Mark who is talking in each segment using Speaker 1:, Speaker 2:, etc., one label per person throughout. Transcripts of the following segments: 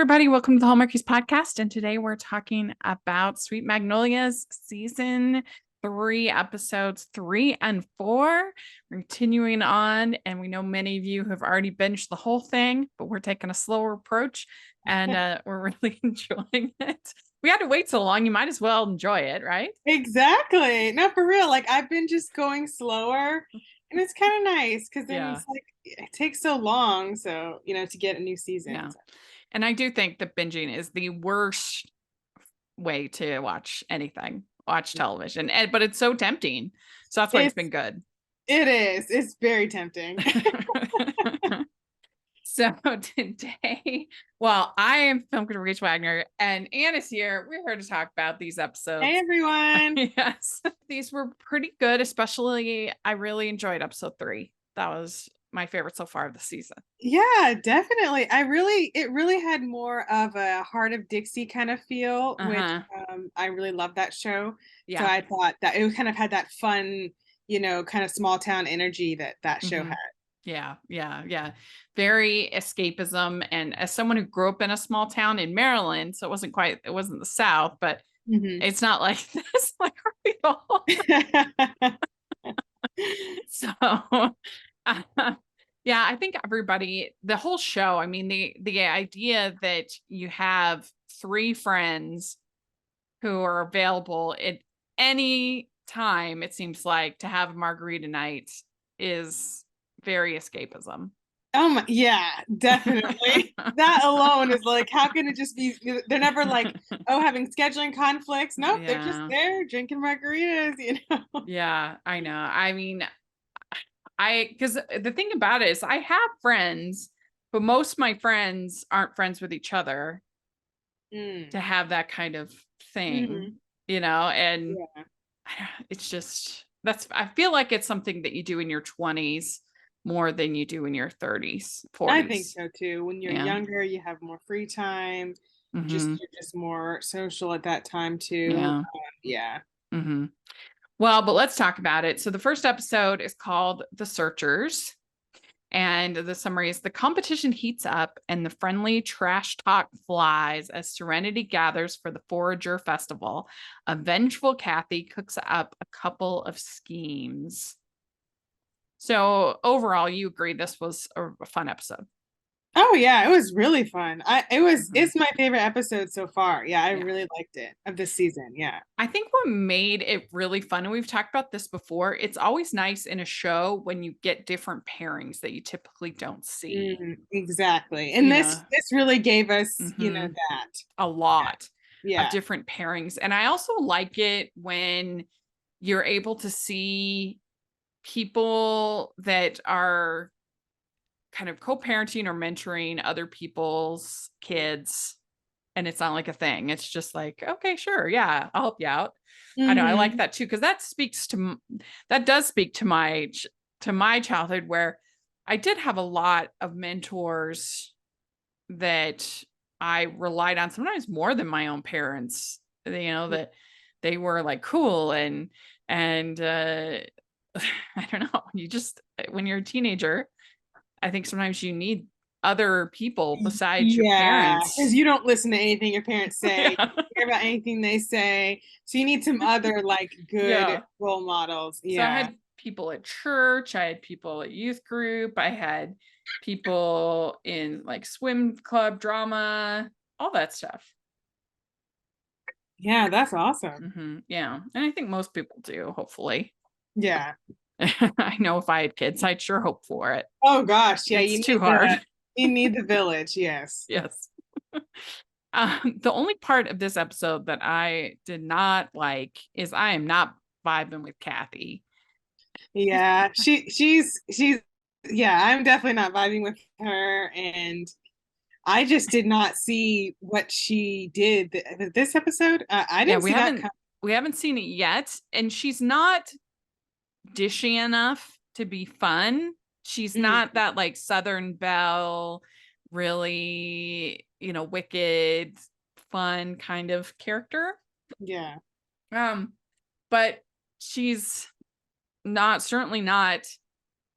Speaker 1: everybody. Welcome to the Hallmarkies podcast. And today we're talking about Sweet Magnolias season 3, episodes 3 and 4. We're continuing on, and we know many of you have already binged the whole thing, but we're taking a slower approach, and we're really enjoying it. We had to wait so long, you might as well enjoy it, right?
Speaker 2: Exactly. No, for real. Like I've been just going slower, and it's kind of nice because then
Speaker 1: Yeah.
Speaker 2: it's like it takes so long, so to get a new season.
Speaker 1: Yeah.
Speaker 2: So.
Speaker 1: And I do think that binging is the worst way to watch television. But it's so tempting. So that's why it's
Speaker 2: It's
Speaker 1: been good.
Speaker 2: it is. It's very tempting.
Speaker 1: So today, well, I am film critic Rachel Wagner, and Anne is here. We're here to talk about these
Speaker 2: Hey
Speaker 1: episodes.
Speaker 2: everyone.
Speaker 1: Yes, these were pretty good. Especially, I really enjoyed episode 3. That was my favorite so far of the season.
Speaker 2: Yeah, definitely. It really had more of a Heart of Dixie kind of feel, which I really love that show. So
Speaker 1: Yeah.
Speaker 2: I thought that it kind of had that fun, kind of small town energy that show had.
Speaker 1: Yeah. Very escapism. And as someone who grew up in a small town in Maryland, so it wasn't the South, but it's not like this, like at all. So, yeah, I think the whole show, I mean, the idea that you have 3 friends who are available at any time, it seems like, to have a margarita night is very escapism.
Speaker 2: Oh my, yeah, definitely. That alone is like, how can it just be? They're never like, oh, having scheduling conflicts. Nope, they're just
Speaker 1: Yeah.
Speaker 2: there drinking margaritas.
Speaker 1: Yeah, I know. I mean, because the thing about it is I have friends, but most of my friends aren't friends with each other to have that kind of thing, and
Speaker 2: Yeah.
Speaker 1: it's just, I feel like it's something that you do in your 20s more than you do in your 30s,
Speaker 2: I think
Speaker 1: 40s.
Speaker 2: so too. When you're
Speaker 1: Yeah.
Speaker 2: younger, you have more free time.
Speaker 1: Mm-hmm.
Speaker 2: You're just more social at that time too.
Speaker 1: Yeah.
Speaker 2: Yeah.
Speaker 1: Mm-hmm. Well, but let's talk about it. So the first episode is called The Searchers. And the summary is: the competition heats up and the friendly trash talk flies as Serenity gathers for the Forager Festival. A vengeful Kathy cooks up a couple of schemes. So overall, you agree this was a fun episode?
Speaker 2: Oh yeah, it was really fun. It's my favorite episode so far. Yeah, I really liked it of this season. Yeah.
Speaker 1: I think what made it really fun, and we've talked about this before, it's always nice in a show when you get different pairings that you typically don't see.
Speaker 2: Exactly. And this really gave us, that.
Speaker 1: A lot of
Speaker 2: Yeah.
Speaker 1: different pairings. And I also like it when you're able to see people that are kind of co-parenting or mentoring other people's kids, and it's not like a thing. It's just like, okay, sure, yeah, I'll help you out. I know, I like that too, because that does speak to my childhood, where I did have a lot of mentors that I relied on, sometimes more than my own parents, that they were like cool and I don't know, when you're a teenager, I think sometimes you need other people besides your
Speaker 2: Yeah, because
Speaker 1: parents.
Speaker 2: you don't listen to anything your parents say, you
Speaker 1: Yeah.
Speaker 2: don't care about anything they say. So you need some other like good
Speaker 1: Yeah.
Speaker 2: role models.
Speaker 1: So I
Speaker 2: Yeah.
Speaker 1: had people at church, I had people at youth group, I had people in like swim club, drama, all that stuff.
Speaker 2: Yeah, that's awesome.
Speaker 1: Yeah. And I think most people do, hopefully.
Speaker 2: Yeah.
Speaker 1: I know if I had kids, I'd sure hope for it.
Speaker 2: Oh gosh, yeah,
Speaker 1: It's too hard.
Speaker 2: you need the village, yes.
Speaker 1: Yes. The only part of this episode that I did not like is I am not vibing with Kathy.
Speaker 2: Yeah, she's yeah, I'm definitely not vibing with her, and I just did not see what she did this episode. I
Speaker 1: Yeah,
Speaker 2: didn't see that come.
Speaker 1: we haven't seen it yet, and she's not dishy enough to be fun. She's not that like Southern Belle, really, wicked, fun kind of character.
Speaker 2: Yeah.
Speaker 1: But she's certainly not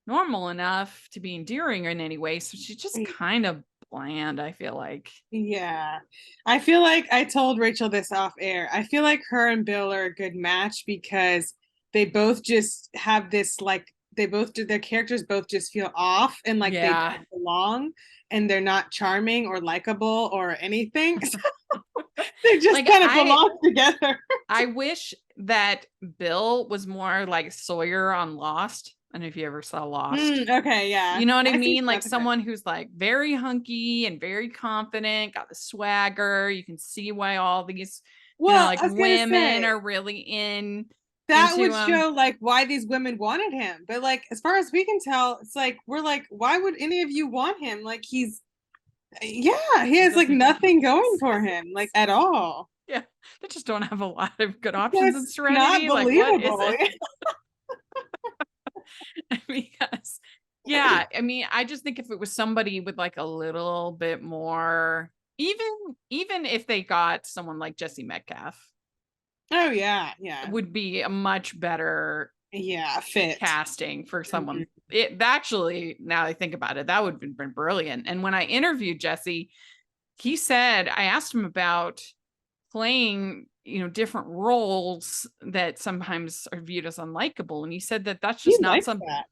Speaker 1: normal enough to be endearing in any way. So she's just kind of bland, I feel like.
Speaker 2: Yeah. I feel like I told Rachel this off air. I feel like her and Bill are a good match because they both just have this like they both do their characters both just feel off and like they
Speaker 1: Yeah.
Speaker 2: don't belong and they're not charming or likable or anything. They just
Speaker 1: Like
Speaker 2: kind of belong together.
Speaker 1: I wish that Bill was more like Sawyer on Lost. I don't know if you ever saw Lost.
Speaker 2: Okay, yeah.
Speaker 1: You know what I
Speaker 2: I see
Speaker 1: mean? Like
Speaker 2: that's okay.
Speaker 1: someone who's like very hunky and very confident, got the swagger. You can see why all these,
Speaker 2: Well,
Speaker 1: like
Speaker 2: I was gonna
Speaker 1: women
Speaker 2: say
Speaker 1: are really
Speaker 2: that
Speaker 1: into
Speaker 2: would
Speaker 1: him.
Speaker 2: show like why these women wanted him. But like as far as we can tell, it's like we're like, why would any of you want him? Like yeah, he
Speaker 1: He
Speaker 2: has like
Speaker 1: doesn't make
Speaker 2: nothing going for him, like
Speaker 1: sense.
Speaker 2: at all.
Speaker 1: Yeah. They just don't have a lot of good options in
Speaker 2: It's not
Speaker 1: Serenity. Like, what is
Speaker 2: believable.
Speaker 1: it? Because yeah, I mean, I just think if it was somebody with like a little bit more, even if they got someone like Jesse Metcalf,
Speaker 2: Oh yeah, yeah,
Speaker 1: it would be a much better
Speaker 2: yeah. Fit.
Speaker 1: casting for
Speaker 2: Mhm.
Speaker 1: someone. It actually, now I think about it, that would have been brilliant. And when I interviewed Jesse, he said, I asked him about playing, different roles that sometimes are viewed as unlikable. And he said that that's
Speaker 2: He
Speaker 1: just not
Speaker 2: likes
Speaker 1: some,
Speaker 2: that.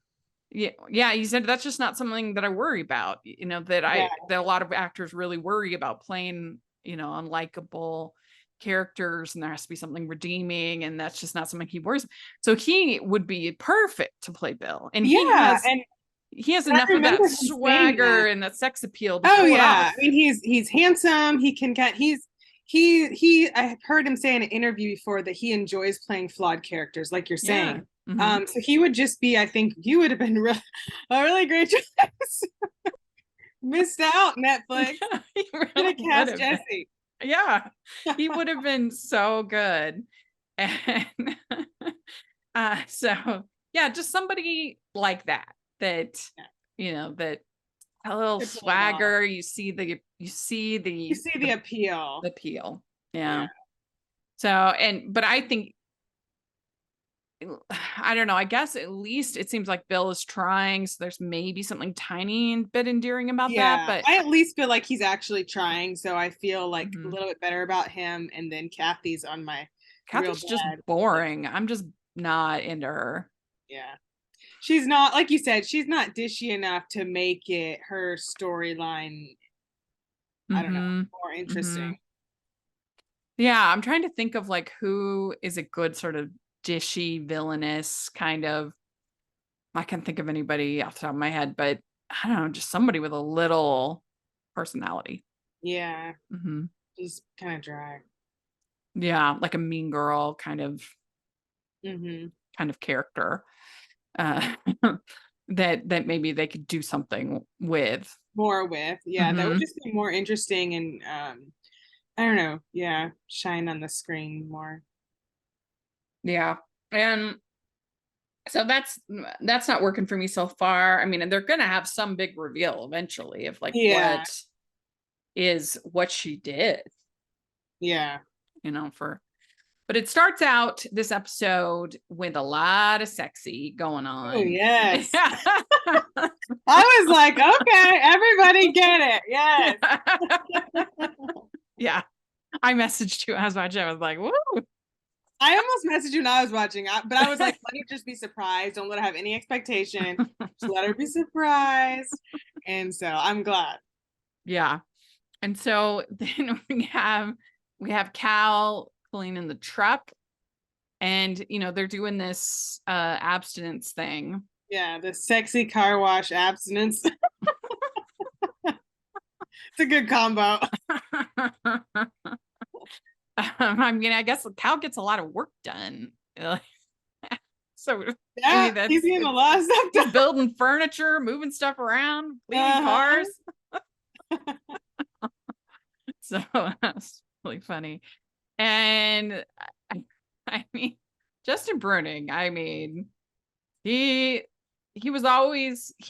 Speaker 1: yeah, he said that's just not something that I worry about, that
Speaker 2: Yeah,
Speaker 1: that a lot of actors really worry about playing, unlikable characters, and there has to be something redeeming, and that's just not something he worries. So he would be perfect to play Bill. And
Speaker 2: yeah, and
Speaker 1: he has
Speaker 2: I
Speaker 1: enough of
Speaker 2: remember
Speaker 1: that
Speaker 2: him saying
Speaker 1: swagger
Speaker 2: that.
Speaker 1: and that sex appeal to
Speaker 2: Oh
Speaker 1: pull it
Speaker 2: yeah,
Speaker 1: off.
Speaker 2: I mean he's handsome. He can get he. I've heard him say in an interview before that he enjoys playing flawed characters, like you're
Speaker 1: Yeah.
Speaker 2: saying.
Speaker 1: Hmm.
Speaker 2: So he would just be. I think you would have been a really great choice. Missed out, Netflix.
Speaker 1: He
Speaker 2: Should
Speaker 1: really
Speaker 2: have
Speaker 1: would
Speaker 2: cast
Speaker 1: have been.
Speaker 2: Jesse.
Speaker 1: Yeah. He would have been so good. And so yeah, just somebody like that,
Speaker 2: Yeah,
Speaker 1: that a little
Speaker 2: could pull it off.
Speaker 1: swagger. You see
Speaker 2: You see the appeal.
Speaker 1: the appeal.
Speaker 2: Yeah.
Speaker 1: Yeah. So, but I think, I don't know, I guess at least it seems like Bill is trying. So there's maybe something tiny bit endearing about that.
Speaker 2: Yeah,
Speaker 1: But
Speaker 2: I at least feel like he's actually trying, so I feel like a
Speaker 1: mhm.
Speaker 2: little bit better about him. And then Kathy's on my real
Speaker 1: Kathy's just
Speaker 2: bad. Like,
Speaker 1: boring. I'm just not into her.
Speaker 2: yeah, she's not like you said. She's not dishy enough to make it her storyline. I don't know,
Speaker 1: Hmm.
Speaker 2: more
Speaker 1: Hmm.
Speaker 2: interesting.
Speaker 1: Yeah, I'm trying to think of like who is a good sort of dishy, villainous kind of. I can't think of anybody off the top of my head, but I don't know, just somebody with a little personality.
Speaker 2: Yeah,
Speaker 1: Hmm.
Speaker 2: she's kind of dry.
Speaker 1: Yeah, like a mean girl
Speaker 2: Hmm.
Speaker 1: kind of character. Uh, that maybe they could do something with.
Speaker 2: More with, yeah, that would
Speaker 1: Hmm.
Speaker 2: just be more interesting and I don't know, yeah, shine on the screen more.
Speaker 1: Yeah, and so that's not working for me so far. I mean, and they're gonna have some big reveal eventually of like
Speaker 2: Yeah,
Speaker 1: what she did,
Speaker 2: yeah.
Speaker 1: for but it starts out this episode with a lot of sexy going
Speaker 2: Oh
Speaker 1: on.
Speaker 2: yes.
Speaker 1: Yeah.
Speaker 2: I was like, okay, everybody get it. Yes.
Speaker 1: Yeah. I messaged you. I was watching. I was like, woo.
Speaker 2: I almost messaged you when I was watching, but I was like, let her just be surprised. Don't let her have any expectation. Just let her be surprised. And so I'm glad.
Speaker 1: Yeah. And so then we have Cal pulling in the truck, and they're doing this abstinence thing.
Speaker 2: Yeah, the sexy car wash abstinence. It's a good combo.
Speaker 1: I mean, I guess Cal gets a lot of work done. So maybe
Speaker 2: Yeah, he's
Speaker 1: that's
Speaker 2: getting a lot of stuff
Speaker 1: he's
Speaker 2: done.
Speaker 1: building furniture, moving stuff around, cleaning
Speaker 2: Uh-huh.
Speaker 1: cars. So that's really funny. And I mean, Justin Bruning, I mean, he he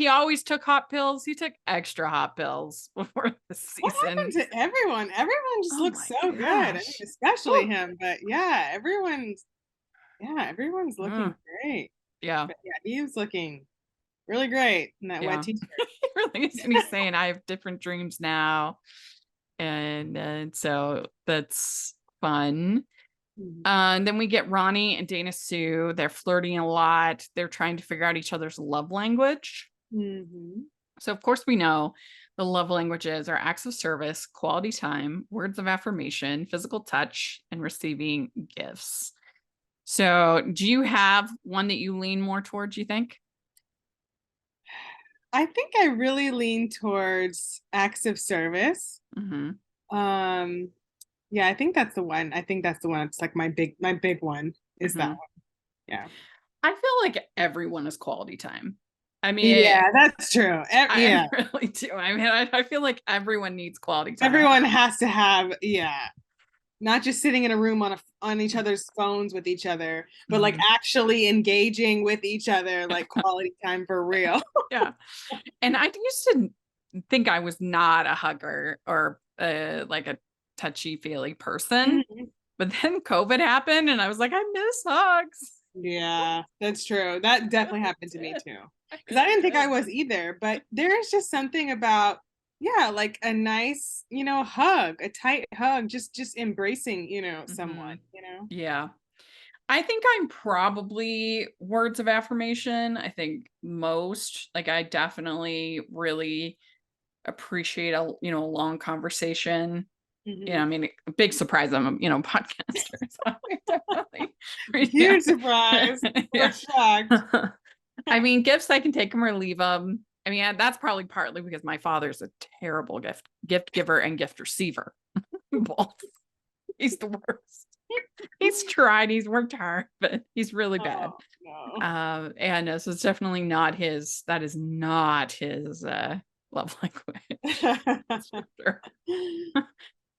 Speaker 1: always took hot pills. He took extra hot pills before the
Speaker 2: What happened
Speaker 1: season.
Speaker 2: to everyone? Everyone just
Speaker 1: Oh
Speaker 2: looks
Speaker 1: my
Speaker 2: so good. I mean,
Speaker 1: gosh.
Speaker 2: especially
Speaker 1: Whew.
Speaker 2: him. But yeah, everyone's looking
Speaker 1: Mm,
Speaker 2: great.
Speaker 1: yeah.
Speaker 2: But yeah, he was looking. really great in that wet
Speaker 1: Yeah.
Speaker 2: t-shirt.
Speaker 1: He really is. And he's saying, I have different dreams now. And so that's fun.
Speaker 2: Mhm.
Speaker 1: And then we get Ronnie and Dana Sue. They're flirting a lot. They're trying to figure out each other's love language.
Speaker 2: Mhm.
Speaker 1: So, of course, we know the love languages are acts of service, quality time, words of affirmation, physical touch, and receiving gifts. So, do you have one that you lean more towards, you think?
Speaker 2: I think I really lean towards acts of service.
Speaker 1: Hmm.
Speaker 2: Um, yeah, I think that's the one. I think that's the one. It's like my big one is that
Speaker 1: Hmm.
Speaker 2: one. Yeah.
Speaker 1: I feel like everyone is quality time. I mean,
Speaker 2: Yeah, that's true.
Speaker 1: I
Speaker 2: Yeah.
Speaker 1: really do. I mean, I feel like everyone needs quality time.
Speaker 2: Everyone has to have, yeah, not just sitting in a room on each other's phones with each other, but like
Speaker 1: Mhm.
Speaker 2: actually engaging with each other, like quality time for real.
Speaker 1: Yeah. And I used to think I was not a hugger or like a touchy feely person.
Speaker 2: Mhm.
Speaker 1: But then COVID happened and I was like, I miss hugs.
Speaker 2: Yeah, that's true. That
Speaker 1: I
Speaker 2: definitely
Speaker 1: really
Speaker 2: happened to me
Speaker 1: did.
Speaker 2: too.
Speaker 1: I
Speaker 2: Because I
Speaker 1: really
Speaker 2: didn't think I
Speaker 1: did.
Speaker 2: was either, but there's just something about, yeah, like a nice, hug, a tight hug, just embracing,
Speaker 1: Hmm.
Speaker 2: someone.
Speaker 1: Yeah. I think I'm probably words of affirmation. I think most, like, I definitely really appreciate a long conversation. Yeah,
Speaker 2: Hmm.
Speaker 1: I mean, a big surprise. I'm a podcaster, so I definitely appreciate.
Speaker 2: Huge surprise. We're
Speaker 1: Yeah.
Speaker 2: shocked.
Speaker 1: I mean, gifts I can take them or leave them. I mean, that's probably partly because my father's a terrible gift giver and gift receiver. Both. He's the worst. He's tried. He's worked hard, but he's really bad.
Speaker 2: Oh no.
Speaker 1: And so it's definitely not his. That is not his love language. That's for sure.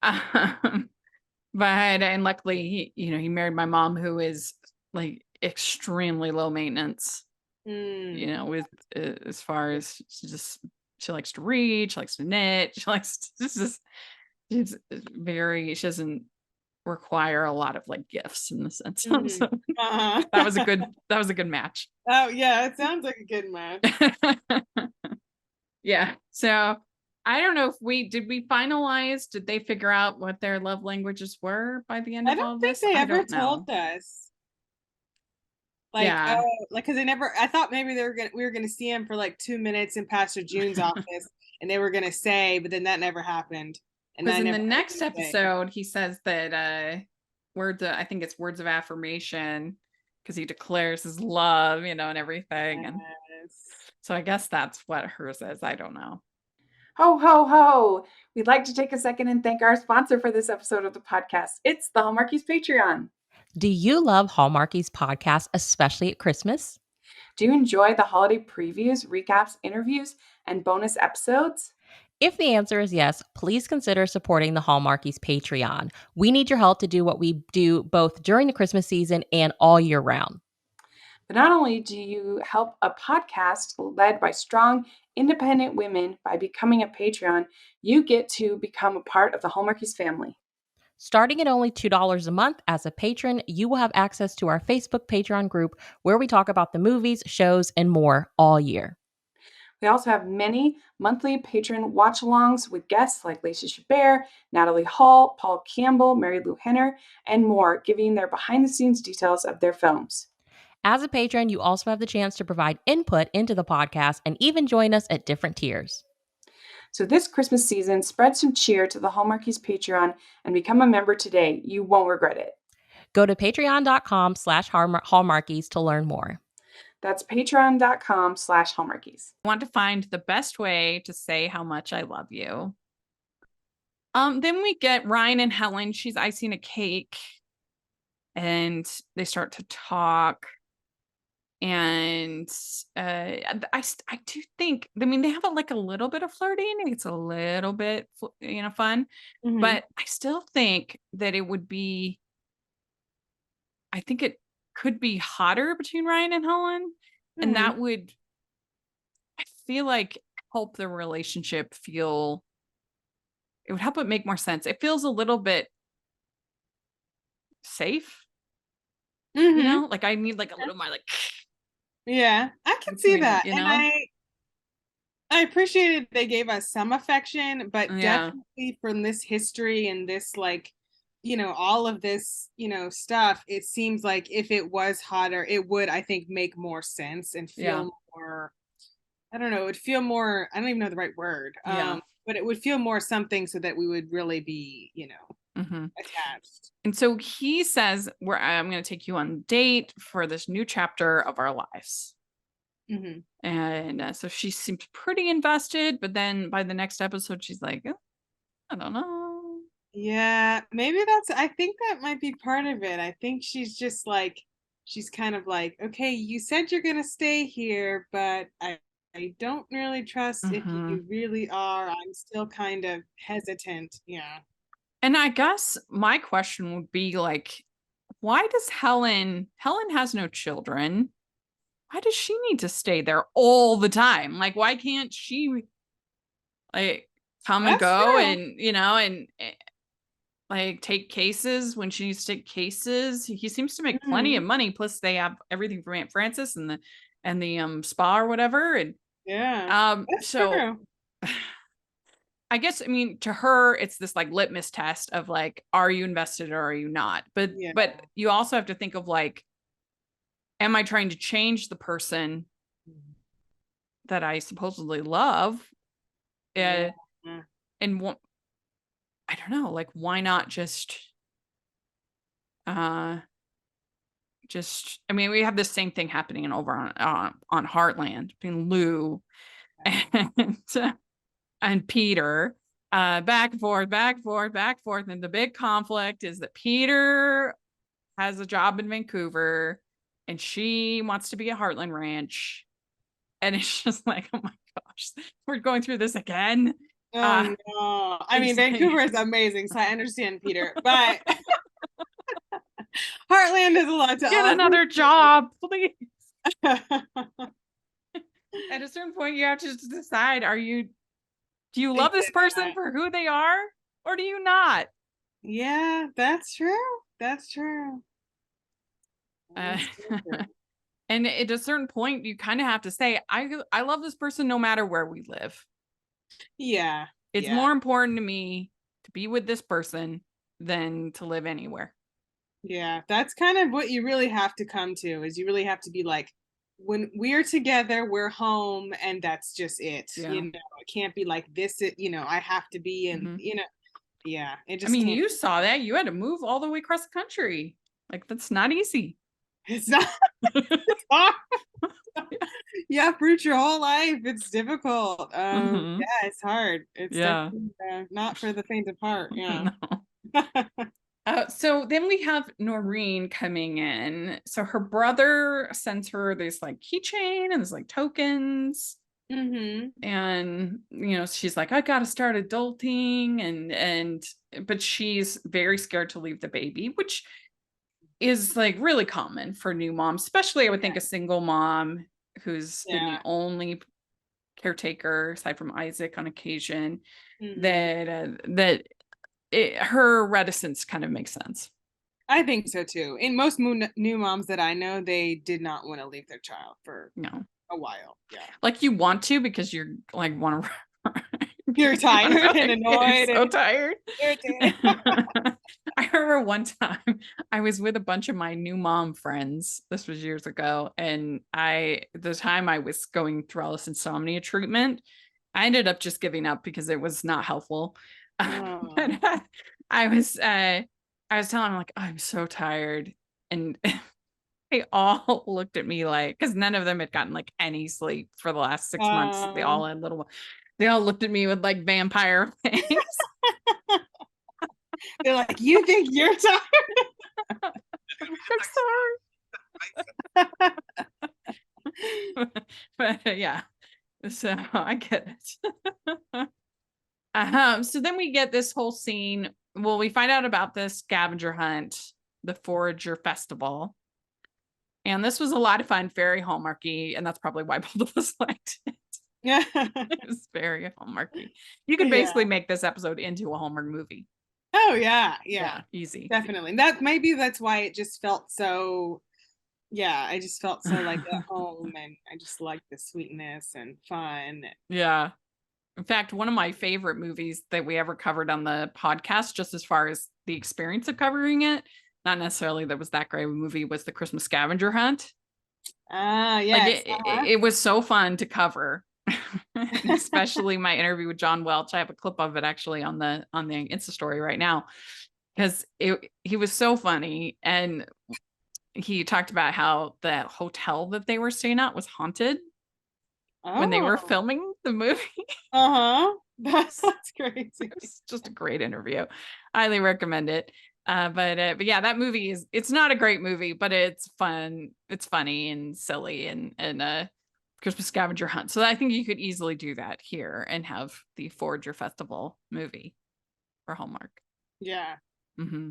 Speaker 1: Um, but and luckily he married my mom who is like extremely low maintenance,
Speaker 2: Mm,
Speaker 1: with as far as she likes to read, she likes to knit, she likes to, this is she's very she doesn't require a lot of like gifts in the sense.
Speaker 2: mhm.
Speaker 1: So
Speaker 2: Uh-huh.
Speaker 1: that was a good match.
Speaker 2: Oh yeah, it sounds like a good match.
Speaker 1: Yeah. So I don't know if we finalize, did they figure out what their love languages were by the end
Speaker 2: I
Speaker 1: of
Speaker 2: don't
Speaker 1: all of
Speaker 2: think
Speaker 1: this?
Speaker 2: they
Speaker 1: I
Speaker 2: ever
Speaker 1: don't
Speaker 2: told
Speaker 1: know.
Speaker 2: us. Like,
Speaker 1: Yeah.
Speaker 2: like, because they never. I thought maybe we were gonna see him for like 2 minutes in Pastor June's office, and they were gonna say, but then that never happened, and
Speaker 1: Because
Speaker 2: I
Speaker 1: in the
Speaker 2: never heard
Speaker 1: next
Speaker 2: them say.
Speaker 1: episode, he says that I think it's words of affirmation because he declares his love, and everything. And
Speaker 2: Yes.
Speaker 1: so I guess that's what hers is. I don't know.
Speaker 3: Ho, ho, ho! We'd like to take a second and thank our sponsor for this episode of the podcast. It's the Hallmarkies Patreon.
Speaker 4: Do you love Hallmarkies podcast, especially at Christmas?
Speaker 3: Do you enjoy the holiday previews, recaps, interviews, and bonus episodes?
Speaker 4: If the answer is yes, please consider supporting the Hallmarkies Patreon. We need your help to do what we do both during the Christmas season and all year round.
Speaker 3: But not only do you help a podcast led by strong, independent women by becoming a Patreon, you get to become a part of the Hallmarkies family.
Speaker 4: Starting at only $2 a month as a patron, you will have access to our Facebook Patreon group where we talk about the movies, shows, and more all year.
Speaker 3: We also have many monthly patron watch alongs with guests like Lacey Chabert, Natalie Hall, Paul Campbell, Mary Lou Henner, and more, giving their behind the scenes details of their films.
Speaker 4: As a patron, you also have the chance to provide input into the podcast and even join us at different tiers.
Speaker 3: So this Christmas season, spread some cheer to the Hallmarkies Patreon and become a member today. You won't regret it.
Speaker 4: Go to patreon.com/hallmarkies to learn more.
Speaker 3: That's patreon.com/Hallmarkies.
Speaker 1: I want to find the best way to say how much I love you. Then we get Ryan and Helen. She's icing a cake and they start to talk. And I do think, I mean, they have like a little bit of flirting. It's a little bit, fun,
Speaker 2: Hmm.
Speaker 1: but I still think that I think it could be hotter between Ryan and Helen. And
Speaker 2: Hmm.
Speaker 1: that would, I feel like, help the relationship it would help it make more sense. It feels a little bit safe,
Speaker 2: Hmm.
Speaker 1: like I need like a little more like,
Speaker 2: Yeah, I can see
Speaker 1: between it,
Speaker 2: that.
Speaker 1: you
Speaker 2: And
Speaker 1: know?
Speaker 2: I appreciated they gave us some affection, but
Speaker 1: Yeah.
Speaker 2: definitely from this history and this like, all of this, stuff, it seems like if it was hotter, it would, I think, make more sense and
Speaker 1: Yeah.
Speaker 2: feel more, I don't know, it would feel more, I don't even know the right word.
Speaker 1: Yeah.
Speaker 2: But it would feel more something so that we would really be,
Speaker 1: Hmm.
Speaker 2: attached.
Speaker 1: And so he says, I'm going to take you on a date for this new chapter of our lives.
Speaker 2: Hmm.
Speaker 1: And so she seems pretty invested, but then by the next episode, she's like, I don't know.
Speaker 2: Yeah, maybe I think that might be part of it. I think she's just like, she's kind of like, okay, you said you're gonna stay here, but I don't really trust if
Speaker 1: Hmm.
Speaker 2: you really are. I'm still kind of hesitant. Yeah.
Speaker 1: And I guess my question would be like, why does Helen has no children? Why does she need to stay there all the time? Like, why can't she like come and
Speaker 2: That's
Speaker 1: go
Speaker 2: true.
Speaker 1: and, like take cases when she needs to take cases? He seems to make plenty of
Speaker 2: Hmm.
Speaker 1: money. Plus they have everything from Aunt Frances and the spa or whatever. And
Speaker 2: Yeah, that's
Speaker 1: so
Speaker 2: true.
Speaker 1: I guess, I mean, to her, it's this like litmus test of like, are you invested or are you not? But
Speaker 2: Yeah.
Speaker 1: you also have to think of like, am I trying to change the person that I supposedly love?
Speaker 2: Yeah.
Speaker 1: Uh, and I don't know, like, why not uh, I mean, we have the same thing happening over on Heartland between Lou and Peter, back and forth, back and forth, back and forth. And the big conflict is that Peter has a job in Vancouver and she wants to be at Heartland Ranch. And it's just like, oh my gosh, we're going through this again.
Speaker 2: Oh no. I mean,
Speaker 1: It's
Speaker 2: Vancouver is amazing, so I understand Peter, but Heartland is a lot to
Speaker 1: get
Speaker 2: offer.
Speaker 1: another job, please. At a certain point, you have to just decide, do you love this person for who they are or do you not?
Speaker 2: Yeah, that's true. That's true.
Speaker 1: Uh,
Speaker 2: That's so true.
Speaker 1: and at a certain point, you kind of have to say, I love this person no matter where we live.
Speaker 2: Yeah.
Speaker 1: It's
Speaker 2: Yeah.
Speaker 1: more important to me to be with this person than to live anywhere.
Speaker 2: Yeah. That's kind of what you really have to come to, is you really have to be like, when we're together, we're home, and that's just it.
Speaker 1: Yeah.
Speaker 2: It can't be like this, I have to be in,
Speaker 1: Mhm.
Speaker 2: yeah, it
Speaker 1: I
Speaker 2: just
Speaker 1: mean,
Speaker 2: can't.
Speaker 1: you saw that. You had to move all the way across the country. Like, that's not easy.
Speaker 2: It's not, it's hard. Yeah, fruit your whole life. It's difficult.
Speaker 1: Mhm.
Speaker 2: Yeah, it's hard. It's
Speaker 1: Yeah.
Speaker 2: definitely not for the faint of heart. Yeah.
Speaker 1: No. So then we have Noreen coming in. So her brother sends her this like keychain and this like tokens.
Speaker 2: Mm-hmm.
Speaker 1: And she's like, I gotta start adulting, but she's very scared to leave the baby, which is like really common for new moms, especially I would think a single mom who's been the
Speaker 2: Yeah.
Speaker 1: only caretaker aside from Isaac on occasion,
Speaker 2: Mm-hmm.
Speaker 1: her reticence kind of makes sense.
Speaker 2: I think so too. In most new moms that I know, they did not want to leave their child for a while. Yeah.
Speaker 1: Like you want to because you're like want to
Speaker 2: You're tired and annoyed.
Speaker 1: so tired.
Speaker 2: Irritated.
Speaker 1: I remember one time I was with a bunch of my new mom friends. This was years ago. And the time I was going through all this insomnia treatment, I ended up just giving up because it was not helpful.
Speaker 2: Oh.
Speaker 1: But I was telling them like, oh, I'm so tired. And they all looked at me like, because none of them had gotten like any sleep for the last 6 months. They all had they all looked at me with like vampire face.
Speaker 2: They're like, you think you're tired?
Speaker 1: I'm sorry. But yeah, so I get it. So then we get this whole scene. Well, we find out about this scavenger hunt, the Forager Festival. And this was a lot of fun, very Hallmarky, and that's probably why both of us liked it.
Speaker 2: Yeah.
Speaker 1: It was very Hallmarky. You could basically make this episode into a Hallmark movie.
Speaker 2: Oh yeah, yeah.
Speaker 1: Easy.
Speaker 2: Definitely. That's why it just felt so Yeah, I just felt so like at home, and I just liked the sweetness and fun.
Speaker 1: Yeah. In fact, one of my favorite movies that we ever covered on the podcast, just as far as the experience of covering it, not necessarily that was that great of a movie, was The Christmas Scavenger Hunt.
Speaker 2: Ah,
Speaker 1: Like
Speaker 2: yes.
Speaker 1: it was so fun to cover. Especially my interview with John Welch. I have a clip of it actually on the Insta story right now, because he was so funny, and he talked about how the hotel that they were staying at was haunted when they were
Speaker 2: Oh,
Speaker 1: filming the movie.
Speaker 2: uh-huh. That's crazy.
Speaker 1: It's just a great interview. Highly recommend it. But yeah, that movie it's not a great movie, but it's fun. It's funny and silly and Christmas Scavenger Hunt. So I think you could easily do that here and have the Forager Festival movie for Hallmark.
Speaker 2: Yeah,
Speaker 1: Mm-hmm.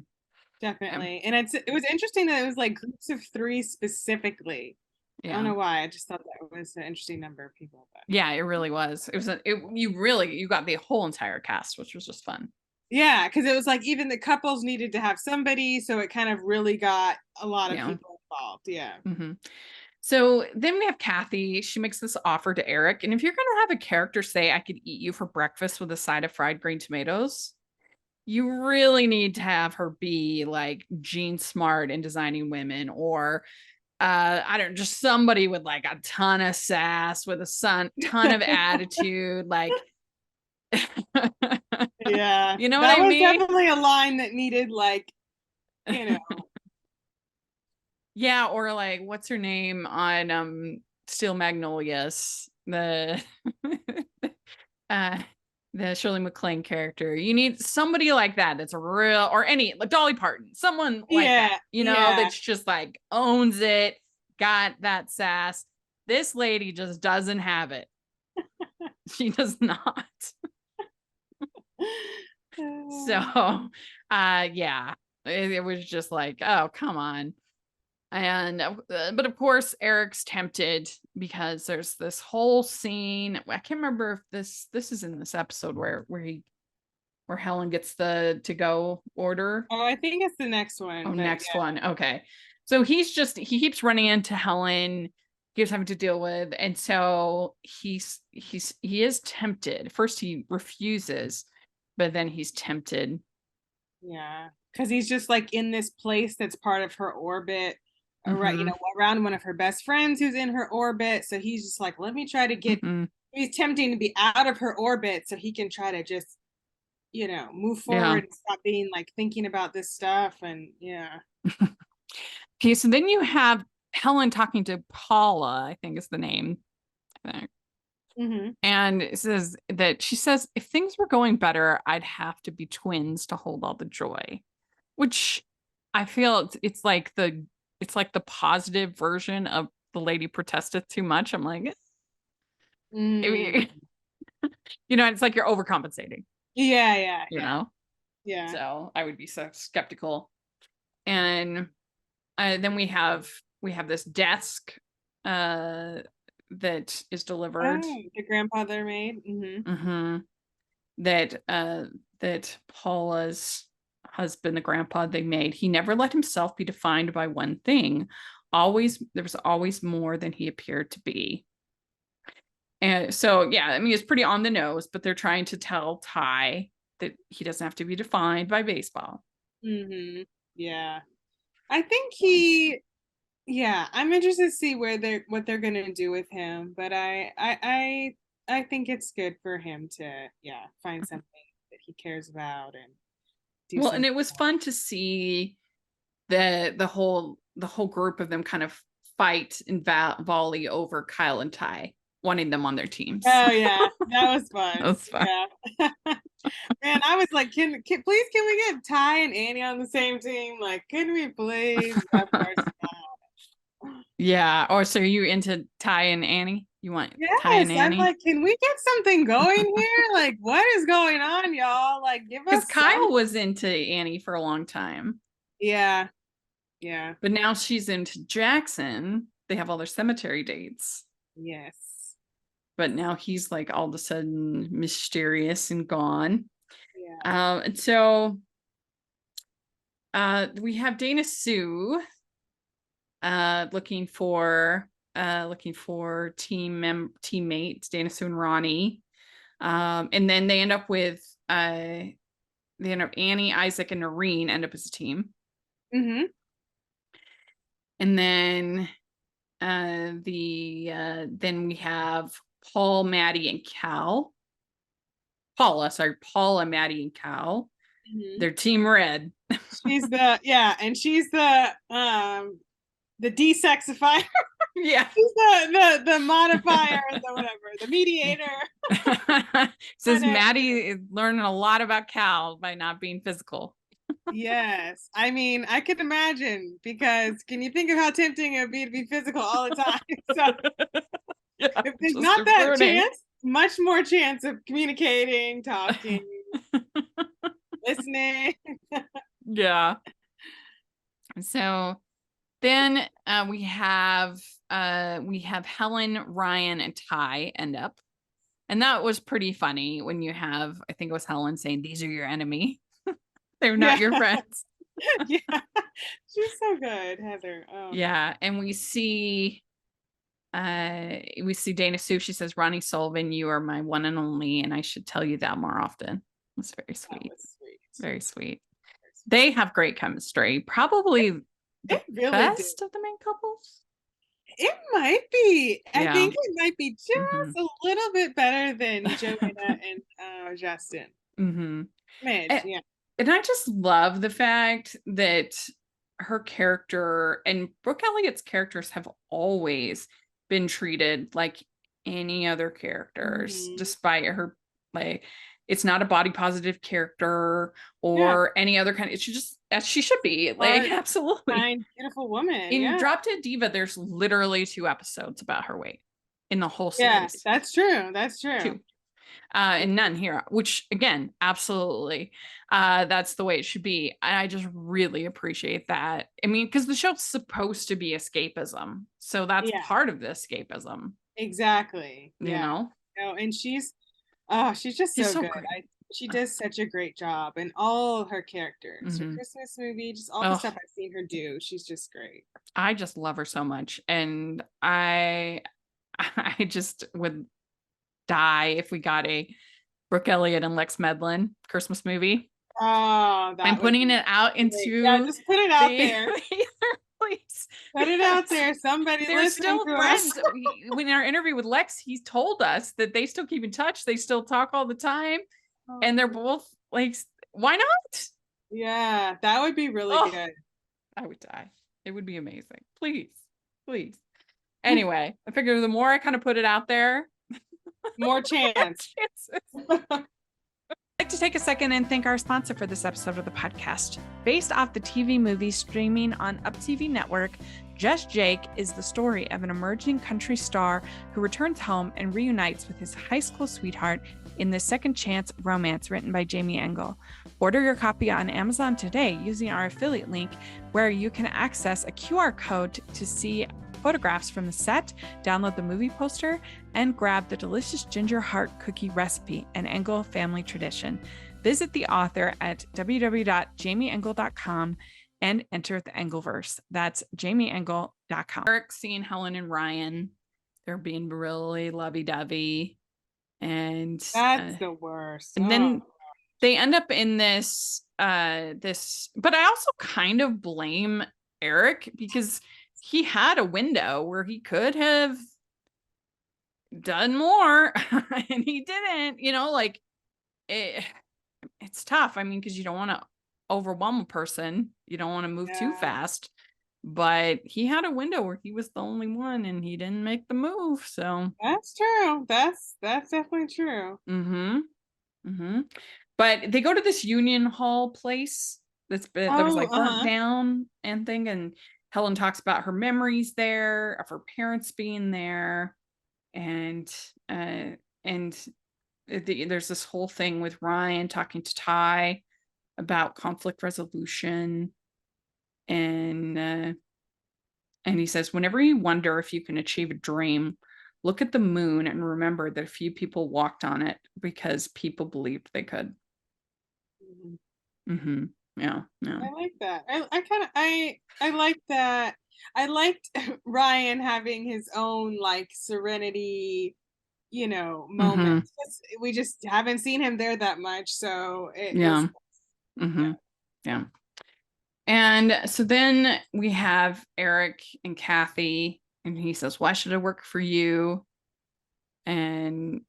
Speaker 2: definitely. And it was interesting that it was like groups of 3 specifically. I don't know why. I just thought that was an interesting number of people. But
Speaker 1: Yeah, it really was. It was you got the whole entire cast, which was just fun.
Speaker 2: yeah, because it was like even the couples needed to have somebody, so it kind of really got a lot of people involved. Yeah.
Speaker 1: Mm-hmm. So then we have Kathy. She makes this offer to Eric. And if you're going to have a character say, I could eat you for breakfast with a side of fried green tomatoes, you really need to have her be like Jean Smart in Designing Women, or I don't know, just somebody with like a ton of sass, with a ton of attitude. Like,
Speaker 2: Yeah.
Speaker 1: you know what
Speaker 2: That
Speaker 1: I
Speaker 2: was
Speaker 1: mean?
Speaker 2: definitely a line that needed like, you know.
Speaker 1: Yeah, or like what's her name on Steel Magnolias? Uh the Shirley MacLaine character. You need somebody like that that's a real, or any like Dolly Parton, someone like
Speaker 2: Yeah.
Speaker 1: that, you know,
Speaker 2: Yeah.
Speaker 1: that's just like owns it, got that sass. This lady just doesn't have it. She does not. So yeah, it was just like, oh, come on. And but of course Eric's tempted, because there's this whole scene. I can't remember if this is in this episode where Helen gets the to go order.
Speaker 2: Oh, I think it's the next one.
Speaker 1: Oh,
Speaker 2: But
Speaker 1: next
Speaker 2: yeah.
Speaker 1: one. Okay. So he keeps running into Helen, keeps having to deal with, and so he is tempted. First he refuses, but then he's tempted.
Speaker 2: Yeah. Because he's just like in this place that's part of her orbit, around,
Speaker 1: Mm-hmm.
Speaker 2: around one of her best friends who's in her orbit. So he's just like, let me try to get,
Speaker 1: Mm-hmm.
Speaker 2: he's tempting to be out of her orbit so he can try to just, move
Speaker 1: Yeah.
Speaker 2: forward and stop being like thinking about this stuff. And yeah.
Speaker 1: Okay, so then you have Helen talking to Paula, I think is the name.
Speaker 2: Mm-hmm.
Speaker 1: And it says that she says, if things were going better, I'd have to be twins to hold all the joy, which I feel it's like the positive version of the lady protested too much. I'm like,
Speaker 2: Mm.
Speaker 1: it's like you're overcompensating,
Speaker 2: Yeah, yeah,
Speaker 1: you
Speaker 2: yeah,
Speaker 1: know?
Speaker 2: yeah.
Speaker 1: So I would be so skeptical. And then we have this desk that is delivered.
Speaker 2: Oh, the grandfather made. Mm-hmm.
Speaker 1: Mm-hmm. That Paula's husband, the grandpa they made, he never let himself be defined by one thing. There was always more than he appeared to be. And so, yeah, I mean, it's pretty on the nose, but they're trying to tell Ty that he doesn't have to be defined by baseball.
Speaker 2: Mm-hmm. Yeah. I think I'm interested to see what they're gonna do with him, but I think it's good for him to find something that he cares about and do
Speaker 1: Well, and
Speaker 2: something.
Speaker 1: it was fun to see the whole group of them kind of fight and volley over Kyle and Ty, wanting them on their teams.
Speaker 2: Oh yeah, that was fun.
Speaker 1: That was fun.
Speaker 2: Yeah. Man, I was like, can we get Ty and Annie on the same team? Like, can we please? Of course not.
Speaker 1: Yeah. Or so are you into Ty and Annie? You want Ty and
Speaker 2: Yes, I'm
Speaker 1: Annie?
Speaker 2: like, can we get something going here? Like, what is going on, y'all? Like, give
Speaker 1: Because
Speaker 2: us
Speaker 1: Kyle
Speaker 2: some.
Speaker 1: was into Annie for a long time,
Speaker 2: Yeah, yeah,
Speaker 1: but now she's into Jackson. They have all their cemetery dates,
Speaker 2: yes.
Speaker 1: but now he's like all of a sudden mysterious and gone.
Speaker 2: Yeah.
Speaker 1: And so we have Dana Sue. looking for teammates, Dana Sue and Ronnie. And then they end up with Annie, Isaac, and Noreen end up as a team.
Speaker 2: Mm-hmm.
Speaker 1: And then then we have Paul, Maddie, and Cal. Paula, Maddie, and Cal.
Speaker 2: Mm-hmm.
Speaker 1: They're Team Red.
Speaker 2: She's and she's the desexifier.
Speaker 1: Yeah.
Speaker 2: She's the modifier, the whatever, the mediator.
Speaker 1: Says Maddie is learning a lot about Cal by not being physical.
Speaker 2: Yes. I mean, I can imagine, because can you think of how tempting it would be to be physical all the time? So
Speaker 1: Yeah,
Speaker 2: if there's not that chance, much more chance of communicating, talking, listening.
Speaker 1: Yeah. So then we have Helen, Ryan, and Ty end up. And that was pretty funny when you have, I think it was Helen saying, "These are your enemy." They're not your friends.
Speaker 2: Yeah. She's so good, Heather. Oh.
Speaker 1: Yeah. And we see Dana Sue. She says, "Ronnie Sullivan, you are my one and only, and I should tell you that more often." It's very sweet. Very sweet. They have great chemistry. Probably the best of the main couples.
Speaker 2: It might be. I think it might be just a little bit better than Joanna and Justin. Midge, yeah.
Speaker 1: And I just love the fact that her character and Brooke Elliott's characters have always been treated like any other characters, despite her, like, it's not a body positive character or any other kind of, it's just as she should be. Like, absolutely.
Speaker 2: Fine, beautiful woman.
Speaker 1: In Drop Dead Diva, there's literally 2 episodes about her weight in the whole series.
Speaker 2: Yes, that's true. That's true.
Speaker 1: 2. And none here, which again, absolutely, that's the way it should be. And I just really appreciate that. I mean, because the show's supposed to be escapism, so that's part of the escapism.
Speaker 2: Exactly.
Speaker 1: You know.
Speaker 2: Oh, and she's just so good. She does such a great job in all of her characters. Her Christmas movie, just all the stuff I've seen her do. She's just great.
Speaker 1: I just love her so much, and I just would die if we got a Brooke Elliott and Lex Medlin Christmas movie.
Speaker 2: Oh,
Speaker 1: I'm putting it out into
Speaker 2: just put it out there.
Speaker 1: Please.
Speaker 2: Put it out there. Somebody
Speaker 1: They're still friends. When in our interview with Lex, he's told us that they still keep in touch. They still talk all the time. And they're both like, why not?
Speaker 2: Yeah, that would be really good.
Speaker 1: I would die. It would be amazing. Please. Anyway, I figure the more I kind of put it out there,
Speaker 2: more chance.
Speaker 1: I'd like to take a second and thank our sponsor for this episode of the podcast. Based off the TV movie streaming on UpTV Network, Just Jake is the story of an emerging country star who returns home and reunites with his high school sweetheart in the second chance romance written by Jamie Engel. Order your copy on Amazon today using our affiliate link, where you can access a QR code to see photographs from the set, download the movie poster, and grab the delicious ginger heart cookie recipe, an Engel family tradition. Visit the author at www.jamieengel.com and enter the Engelverse. That's jamieengel.com. Eric seeing Helen and Ryan, they're being really lovey-dovey, and
Speaker 2: that's the worst.
Speaker 1: And then they end up in this, but I also kind of blame Eric, because he had a window where he could have done more and he didn't, like it's tough. I mean, because you don't want to overwhelm a person. You don't want to move too fast, but he had a window where he was the only one and he didn't make the move. So
Speaker 2: that's true. That's definitely true.
Speaker 1: But they go to this Union Hall place that was like burnt down and thing, and Helen talks about her memories there, of her parents being there, and there's this whole thing with Ryan talking to Ty about conflict resolution, and he says, whenever you wonder if you can achieve a dream, look at the moon and remember that a few people walked on it because people believed they could. Yeah.
Speaker 2: I like that. I like that. I liked Ryan having his own like serenity, moment. We just haven't seen him there that much, so it
Speaker 1: Yeah.
Speaker 2: was
Speaker 1: Yeah. And so then we have Eric and Kathy, and he says, "Why should I work for you?" And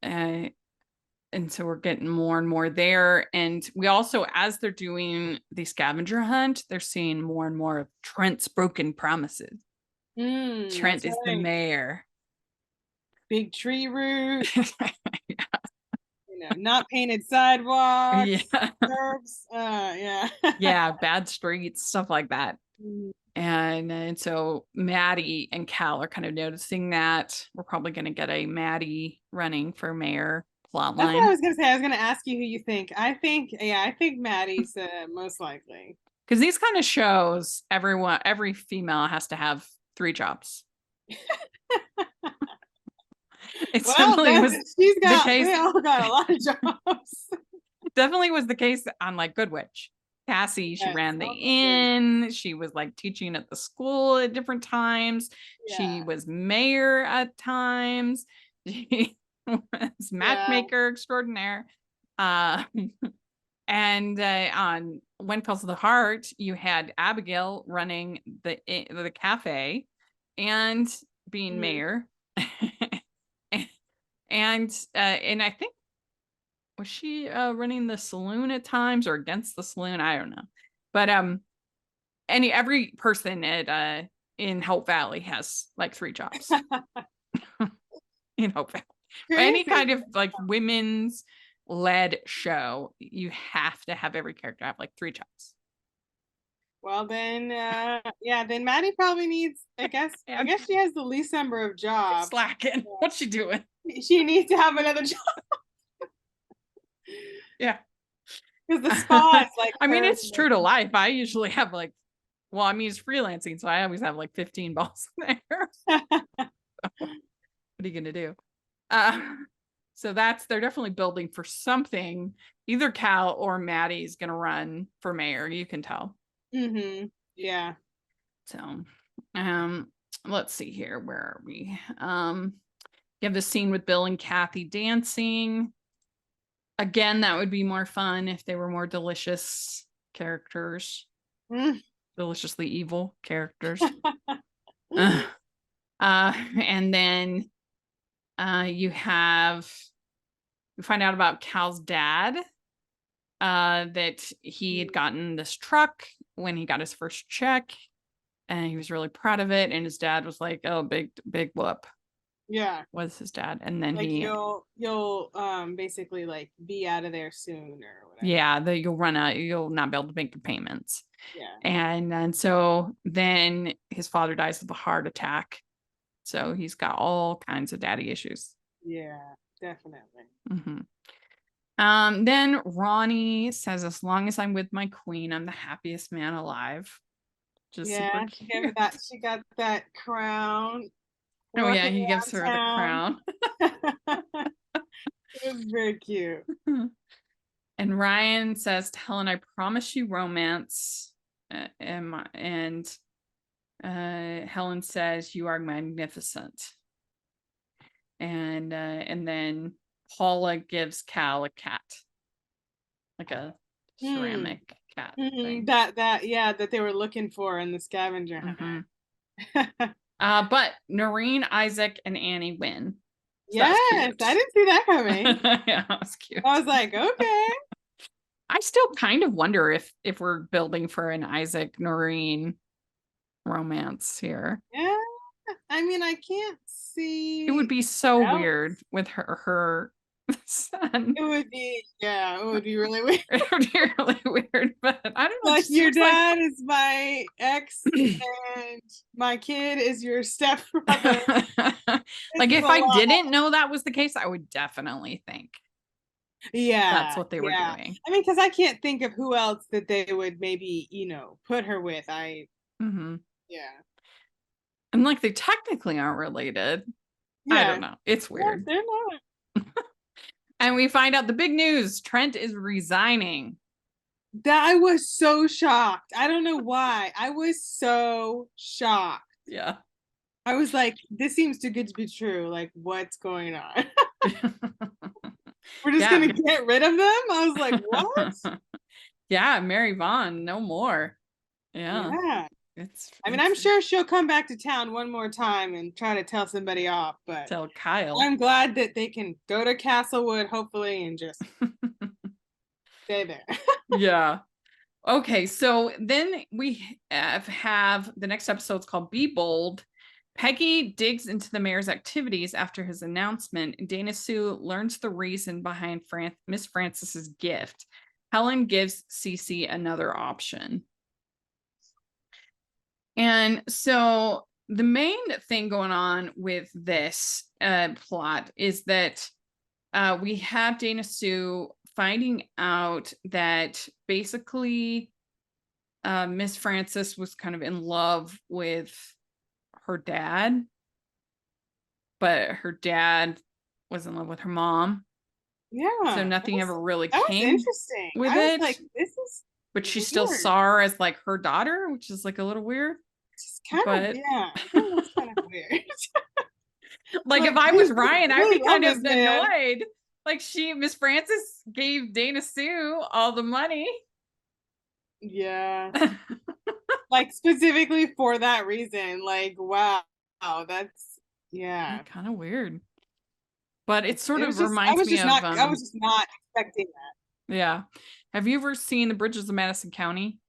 Speaker 1: so we're getting more and more there. And we also, as they're doing the scavenger hunt, they're seeing more and more of Trent's broken promises. Trent
Speaker 2: that's
Speaker 1: is the
Speaker 2: right.
Speaker 1: mayor.
Speaker 2: Big tree root,
Speaker 1: Yeah.
Speaker 2: not painted sidewalks,
Speaker 1: Yeah.
Speaker 2: curbs, yeah.
Speaker 1: Yeah, bad streets, stuff like that.
Speaker 2: Mm.
Speaker 1: And so Maddie and Cal are kind of noticing that. We're probably going to get a Maddie running for mayor plot
Speaker 2: That's what I
Speaker 1: line.
Speaker 2: was gonna say. I was gonna ask you who you think. I think Maddie's most likely.
Speaker 1: Because these kind of shows, every female has to have 3 jobs. It definitely was the case.
Speaker 2: They all got a lot of jobs.
Speaker 1: Definitely was the case on like Good Witch. Cassie, she
Speaker 2: Yes,
Speaker 1: ran the
Speaker 2: oh my
Speaker 1: inn. She was like teaching at the school at different times. She
Speaker 2: Yeah.
Speaker 1: was mayor at times. She was matchmaker extraordinaire. And on When Calls to the Heart, you had Abigail running the cafe and being
Speaker 2: Mhm.
Speaker 1: mayor. And I think, was she running the saloon at times or against the saloon? I don't know. But every person at in Hope Valley has like 3 jobs in Hope Valley. Any kind of like women's led show, you have to have every character have like 3 jobs.
Speaker 2: Well, then, then Maddie probably needs. I guess she has the least number of jobs.
Speaker 1: Slacking. What's she doing?
Speaker 2: She needs to have another job.
Speaker 1: Yeah.
Speaker 2: Because the spa is like.
Speaker 1: I mean, it's true to life. I usually have like, well, I mean, it's freelancing, so I always have like 15 balls there. What are you gonna do? So they're definitely building for something. Either Cal or Maddie's gonna run for mayor. You can tell.
Speaker 2: Mm-hmm. Yeah.
Speaker 1: So, let's see here. Where are we? You have the scene with Bill and Kathy dancing. Again, that would be more fun if they were more delicious characters. Deliciously evil characters. And then you find out about Cal's dad, that he had gotten this truck when he got his first check, and he was really proud of it. And his dad was like, "Oh, big whoop."
Speaker 2: Yeah.
Speaker 1: Was his dad. And then
Speaker 2: like you'll basically like be out of there soon or whatever.
Speaker 1: Yeah, you'll not be able to make your payments.
Speaker 2: Yeah.
Speaker 1: And so then his father dies of a heart attack. So he's got all kinds of daddy issues.
Speaker 2: Yeah, definitely.
Speaker 1: Then Ronnie says, "As long as I'm with my queen, I'm the happiest man alive." Just super cute.
Speaker 2: She got that crown.
Speaker 1: Oh yeah, he gives her the crown.
Speaker 2: It was very cute.
Speaker 1: And Ryan says to Helen, "I promise you romance." And Helen says, "You are magnificent." And then Paula gives Cal a cat, like a ceramic cat thing.
Speaker 2: That they were looking for in the scavenger hunt.
Speaker 1: But Noreen, Isaac, and Annie win. So
Speaker 2: yes, I didn't see that coming.
Speaker 1: Yeah, that was cute.
Speaker 2: I was like, okay.
Speaker 1: I still kind of wonder if we're building for an Isaac Noreen romance here.
Speaker 2: Yeah, I mean, I can't see.
Speaker 1: It would be so weird with her son.
Speaker 2: It would be really weird.
Speaker 1: It would be really weird, but I don't know.
Speaker 2: Like your dad is my ex and my kid is your stepbrother.
Speaker 1: Like if I didn't know that was the case, I would definitely think that's what they were doing.
Speaker 2: I mean, because I can't think of who else that they would maybe put her with.
Speaker 1: And like they technically aren't related. I don't know. It's weird.
Speaker 2: They're not.
Speaker 1: And we find out the big news: Trent is resigning.
Speaker 2: I was so shocked. I don't know why. I was so shocked.
Speaker 1: Yeah.
Speaker 2: I was like, this seems too good to be true. Like, what's going on? We're just
Speaker 1: Yeah.
Speaker 2: gonna get rid of them? I was like, what?
Speaker 1: Yeah, Mary Vaughn, no more. Yeah.
Speaker 2: Yeah.
Speaker 1: It's
Speaker 2: I mean, I'm sure she'll come back to town one more time and try to tell somebody off, but
Speaker 1: tell Kyle.
Speaker 2: I'm glad that they can go to Castlewood, hopefully, and just stay there.
Speaker 1: Yeah. Okay, so then we have the next episode's called Be Bold. Peggy digs into the mayor's activities after his announcement. Dana Sue learns the reason behind Miss Frances's gift. Helen gives Cece another option. And so the main thing going on with this plot is that we have Dana Sue finding out that basically Miss Frances was kind of in love with her dad, but her dad was in love with her mom.
Speaker 2: Yeah.
Speaker 1: So nothing ever really
Speaker 2: That was
Speaker 1: came
Speaker 2: interesting.
Speaker 1: with
Speaker 2: I was
Speaker 1: it.
Speaker 2: like, this is
Speaker 1: But she still
Speaker 2: weird.
Speaker 1: saw her as like her daughter, which is like a little weird.
Speaker 2: It's kind
Speaker 1: But
Speaker 2: of, yeah, I think that's kind of weird.
Speaker 1: like if
Speaker 2: Like,
Speaker 1: I was Ryan, I'd
Speaker 2: really
Speaker 1: be kind
Speaker 2: love
Speaker 1: of
Speaker 2: this man.
Speaker 1: annoyed. Like Miss Frances gave Dana Sue all the money.
Speaker 2: Yeah. Like specifically for that reason. Like, wow, that's yeah.
Speaker 1: Kind of weird. But it sort
Speaker 2: It
Speaker 1: of
Speaker 2: was just I
Speaker 1: reminds
Speaker 2: was
Speaker 1: me
Speaker 2: just
Speaker 1: of
Speaker 2: not I was just not expecting that.
Speaker 1: yeah. Have you ever seen The Bridges of Madison County?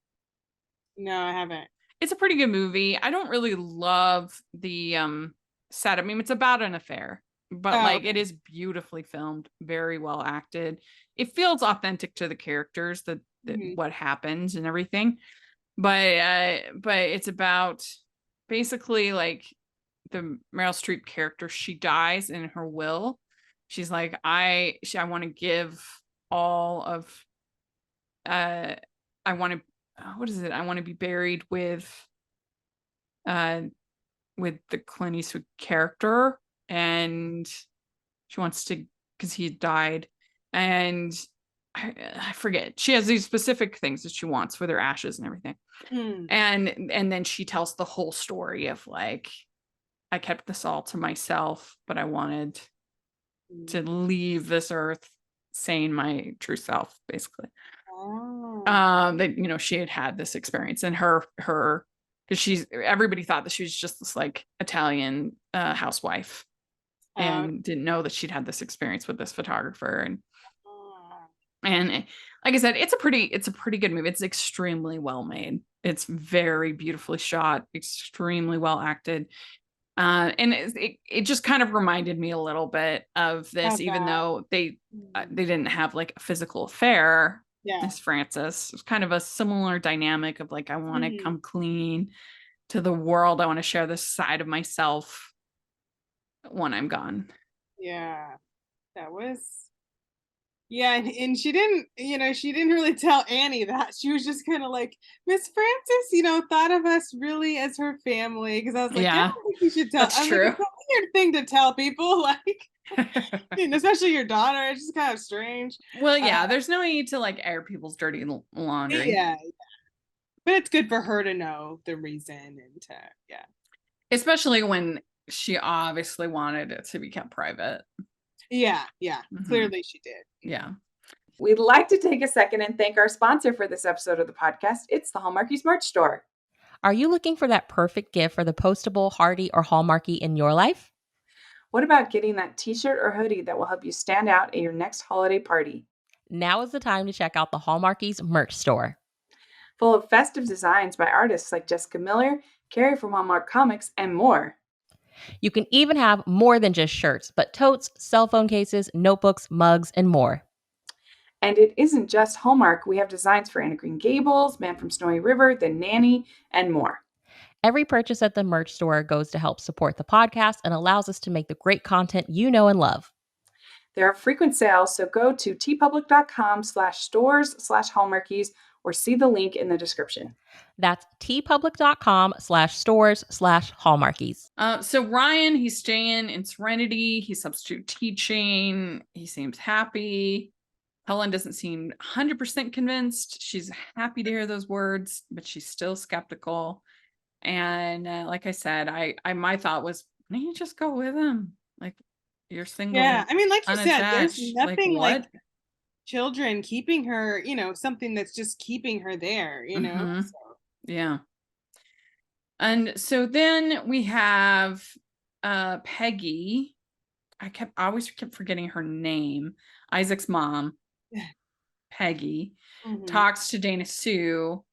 Speaker 2: No, I haven't.
Speaker 1: It's a pretty good movie. I don't really love the set. I mean, it's about an affair, but like
Speaker 2: Okay.
Speaker 1: it is beautifully filmed, very well acted. It feels authentic to the characters that what happens and everything. But it's about basically like the Meryl Streep character. She dies in her will. She's like, I want to give all of I want to what is it? I want to be buried uh the Clint Eastwood character, and she wants to because he died, and I forget. She has these specific things that she wants for their ashes and everything. And then she tells the whole story of like, I kept this all to myself, but I wanted to leave this earth saying my true self, basically.
Speaker 2: Oh.
Speaker 1: That she had this experience, and her because everybody thought that she was just this like Italian housewife, and didn't know that she'd had this experience with this photographer. And like I said, it's a pretty good movie. It's extremely well made. It's very beautifully shot, extremely well acted. And it just kind of reminded me a little bit of this, even though they didn't have like a physical affair. Miss Frances, it was kind of a similar dynamic of like, I want to come clean to the world. I want to share this side of myself when I'm gone.
Speaker 2: Yeah, that was. Yeah, and she didn't, she didn't really tell Annie that. She was just kind of like, Miss Frances, thought of us really as her family. Because I was like, I don't think you should tell.
Speaker 1: That's true.
Speaker 2: Like, it's a weird thing to tell people, like, especially your daughter. It's just kind of strange.
Speaker 1: Well, yeah, there's no need to like air people's dirty laundry.
Speaker 2: Yeah. But it's good for her to know the reason and yeah.
Speaker 1: Especially when she obviously wanted it to be kept private.
Speaker 2: Yeah. Clearly she did.
Speaker 1: Yeah.
Speaker 3: We'd like to take a second and thank our sponsor for this episode of the podcast. It's the Hallmarkies merch store.
Speaker 4: Are you looking for that perfect gift for the postable, hearty, or Hallmarky in your life?
Speaker 3: What about getting that t-shirt or hoodie that will help you stand out at your next holiday party?
Speaker 4: Now is the time to check out the Hallmarkies merch store.
Speaker 3: Full of festive designs by artists like Jessica Miller, Carrie from Hallmark Comics, and more.
Speaker 4: You can even have more than just shirts, but totes, cell phone cases, notebooks, mugs, and more.
Speaker 3: And it isn't just Hallmark. We have designs for Anna Green Gables, Man from Snowy River, The Nanny, and more.
Speaker 4: Every purchase at the merch store goes to help support the podcast and allows us to make the great content you know and love.
Speaker 3: There are frequent sales, so go to tpublic.com/stores/Hallmarkies or see the link in the description.
Speaker 4: That's tpublic.com/stores/Hallmarkies.
Speaker 1: So Ryan, he's staying in Serenity. He's substitute teaching. He seems happy. Helen doesn't seem 100% convinced. She's happy to hear those words, but she's still skeptical. And like I said, my thought was, why don't you just go with him? Like, you're single,
Speaker 2: Yeah. I mean, like you said, there's
Speaker 1: unattached. Like,
Speaker 2: nothing like
Speaker 1: what?
Speaker 2: children keeping her, something that's just keeping her there,
Speaker 1: Mhm.
Speaker 2: So.
Speaker 1: Yeah. And so then we have Peggy. I always kept forgetting her name. Isaac's mom, Peggy,
Speaker 2: Mhm.
Speaker 1: talks to Dana Sue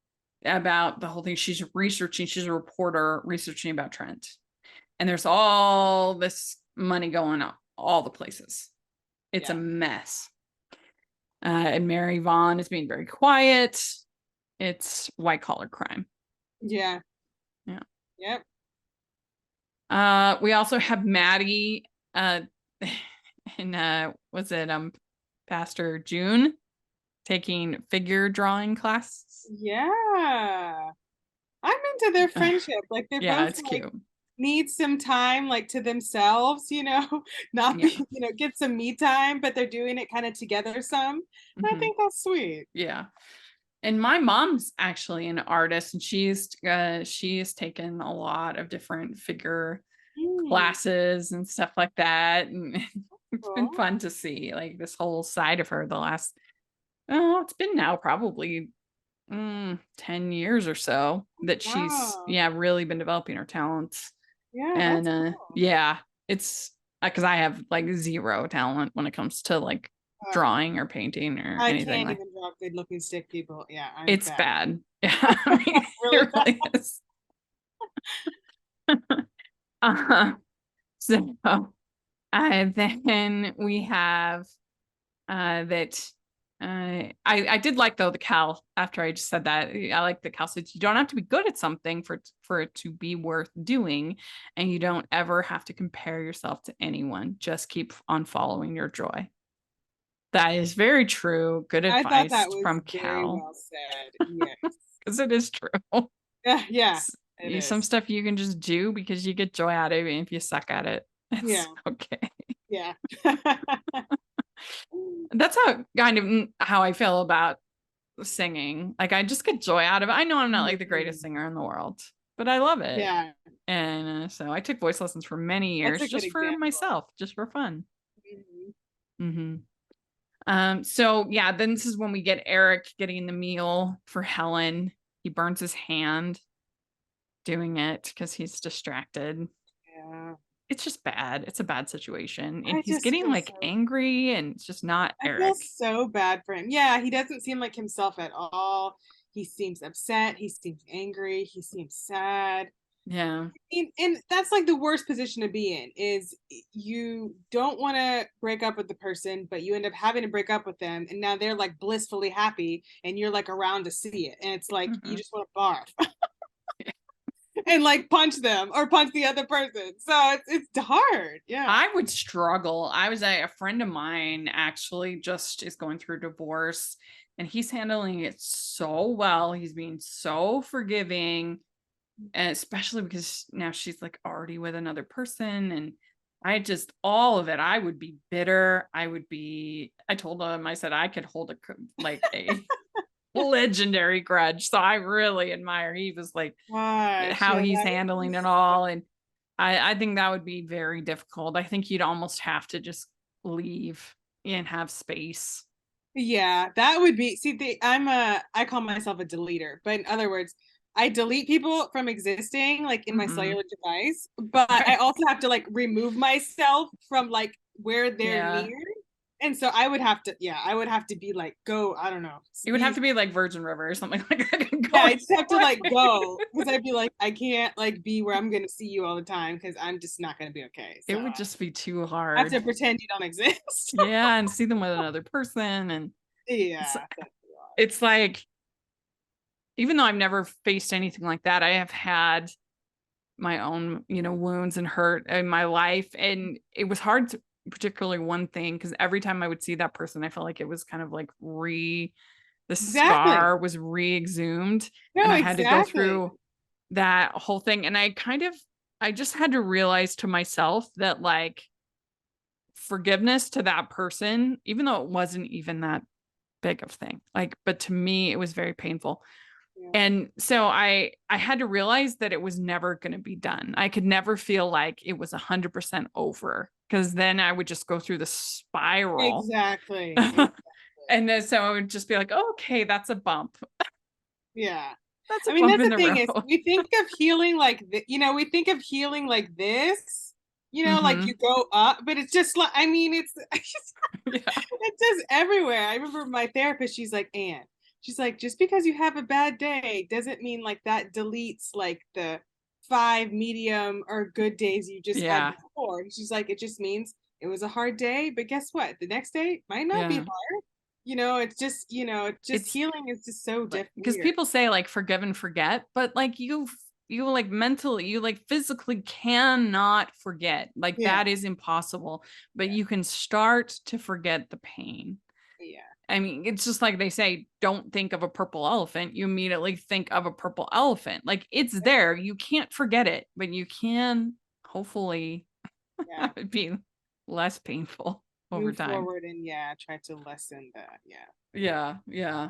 Speaker 1: about the whole thing. She's a reporter researching about Trent. And there's all this money going up all the places. It's a
Speaker 2: Yeah.
Speaker 1: mess. And Mary Vaughn is being very quiet. It's white collar crime.
Speaker 2: Yeah.
Speaker 1: Yeah.
Speaker 2: Yep.
Speaker 1: We also have Maddie and was it Pastor June taking figure drawing classes.
Speaker 2: Yeah. I'm into their friendship. Like they're
Speaker 1: Yeah,
Speaker 2: both
Speaker 1: it's
Speaker 2: like
Speaker 1: cute.
Speaker 2: need some time like to themselves, not
Speaker 1: Yeah.
Speaker 2: be, get some me time, but they're doing it kind of together some. And I
Speaker 1: Mhm.
Speaker 2: think that's sweet.
Speaker 1: Yeah. And my mom's actually an artist, and she's taken a lot of different figure
Speaker 2: Mm,
Speaker 1: classes and stuff like that. And it's been
Speaker 2: cool.
Speaker 1: fun to see like this whole side of her the last, it's been now probably 10 years or so that she's
Speaker 2: Wow.
Speaker 1: really been developing her talents.
Speaker 2: Yeah,
Speaker 1: And
Speaker 2: that's cool.
Speaker 1: yeah, it's because I have like zero talent when it comes to like
Speaker 2: Uh,
Speaker 1: drawing or painting or
Speaker 2: I
Speaker 1: anything.
Speaker 2: can't
Speaker 1: Like,
Speaker 2: even draw good looking stick people. Yeah, I'm
Speaker 1: it's
Speaker 2: bad.
Speaker 1: bad. Yeah, I mean,
Speaker 2: Really
Speaker 1: it
Speaker 2: bad.
Speaker 1: really is. uh, so then we have that I did like, though, the Cal, after I just said that, I like the Cal said you don't have to be good at something for it to be worth doing, and you don't ever have to compare yourself to anyone. Just keep on following your joy. That is very true. Good
Speaker 2: I thought
Speaker 1: advice
Speaker 2: that was
Speaker 1: from
Speaker 2: very
Speaker 1: Cal,
Speaker 2: well said. Yes.
Speaker 1: because it is true.
Speaker 2: Yeah, yeah, it
Speaker 1: Some
Speaker 2: is.
Speaker 1: stuff you can just do because you get joy out of it, and if you suck at it, it's
Speaker 2: Yeah,
Speaker 1: okay.
Speaker 2: yeah.
Speaker 1: That's how I feel about singing. Like, I just get joy out of it. I know I'm not like the greatest singer in the world, but I love it.
Speaker 2: Yeah,
Speaker 1: And so I took voice lessons for many
Speaker 2: that's
Speaker 1: years
Speaker 2: a good
Speaker 1: just for
Speaker 2: example.
Speaker 1: myself, just for fun.
Speaker 2: Mhm.
Speaker 1: So yeah, then this is when we get Eric getting the meal for Helen. He burns his hand doing it because he's distracted.
Speaker 2: Yeah.
Speaker 1: It's just bad. It's a bad situation. And
Speaker 2: I
Speaker 1: he's
Speaker 2: just
Speaker 1: getting
Speaker 2: feel
Speaker 1: like
Speaker 2: so
Speaker 1: angry, and it's just not
Speaker 2: I feel
Speaker 1: Eric.
Speaker 2: so bad for him. Yeah, he doesn't seem like himself at all. He seems upset, he seems angry, he seems sad.
Speaker 1: Yeah.
Speaker 2: And that's like the worst position to be in is you don't want to break up with the person, but you end up having to break up with them, and now they're like blissfully happy and you're like around to see it, and it's like you
Speaker 1: Mhm.
Speaker 2: just want to barf and like punch them or punch the other person. So it's hard. Yeah.
Speaker 1: I would struggle. A friend of mine actually just is going through divorce, and he's handling it so well. He's being so forgiving, and especially because now she's like already with another person. And all of it, I would be bitter. I told him, I said I could hold a legendary grudge. So I really admire. He was like,
Speaker 2: Gosh,
Speaker 1: how
Speaker 2: yeah,
Speaker 1: he's
Speaker 2: that would be
Speaker 1: handling it
Speaker 2: so.
Speaker 1: all. And I think that would be very difficult. I think you'd almost have to just leave and have space.
Speaker 2: Yeah, that would be. See, I call myself a deleter, but in other words, I delete people from existing like in my
Speaker 1: Mhm.
Speaker 2: cellular device, but I
Speaker 1: Right.
Speaker 2: also have to like remove myself from like where they're
Speaker 1: Yeah.
Speaker 2: near. And so I would have to be like, go, I don't know.
Speaker 1: It would have to be like Virgin River or something like that.
Speaker 2: Yeah, I just have to like go because I'd be like, I can't like be where I'm gonna see you all the time because I'm just not gonna be okay.
Speaker 1: It
Speaker 2: So
Speaker 1: would just be too
Speaker 2: I have
Speaker 1: hard.
Speaker 2: to pretend you don't exist.
Speaker 1: Yeah, and see them with another person. And it's
Speaker 2: Yeah, that's a lot.
Speaker 1: it's like, even though I've never faced anything like that, I have had my own, wounds and hurt in my life. And it was hard to, particularly one thing, because every time I would see that person, I felt like it was kind of like the
Speaker 2: Exactly.
Speaker 1: scar was re-exhumed,
Speaker 2: No,
Speaker 1: and I had to go
Speaker 2: exactly.
Speaker 1: through that whole thing. And I just had to realize to myself that, like, forgiveness to that person, even though it wasn't even that big of thing, like, but to me, it was very painful, And so I had to realize that it was never going to be done. I could never feel like it was 100% over, because then I would just go through the spiral.
Speaker 2: Exactly.
Speaker 1: And then so I would just be like, oh, okay, that's a bump.
Speaker 2: Yeah.
Speaker 1: That's a
Speaker 2: I mean,
Speaker 1: bump
Speaker 2: that's
Speaker 1: in
Speaker 2: the
Speaker 1: the
Speaker 2: thing is
Speaker 1: road.
Speaker 2: we think of healing like, we think of healing like this, like you go up, but it's just like, I mean, it's just everywhere. I remember my therapist, she's like, Anne, she's like, just because you have a bad day doesn't mean like that deletes like the 5 medium or good days you just had before. She's like, it just means it was a hard day, but guess what? The next day might not be hard. It's just, healing is just so different.
Speaker 1: Because people say like forgive and forget, but like you like mentally, you like physically cannot forget. Like that is impossible, but you can start to forget the pain.
Speaker 2: Yeah.
Speaker 1: I mean, it's just like they say, don't think of a purple elephant. You immediately think of a purple elephant. Like it's there. You can't forget it, but you can hopefully have it be less painful over
Speaker 2: Move
Speaker 1: time.
Speaker 2: forward and try to lessen that.
Speaker 1: Yeah.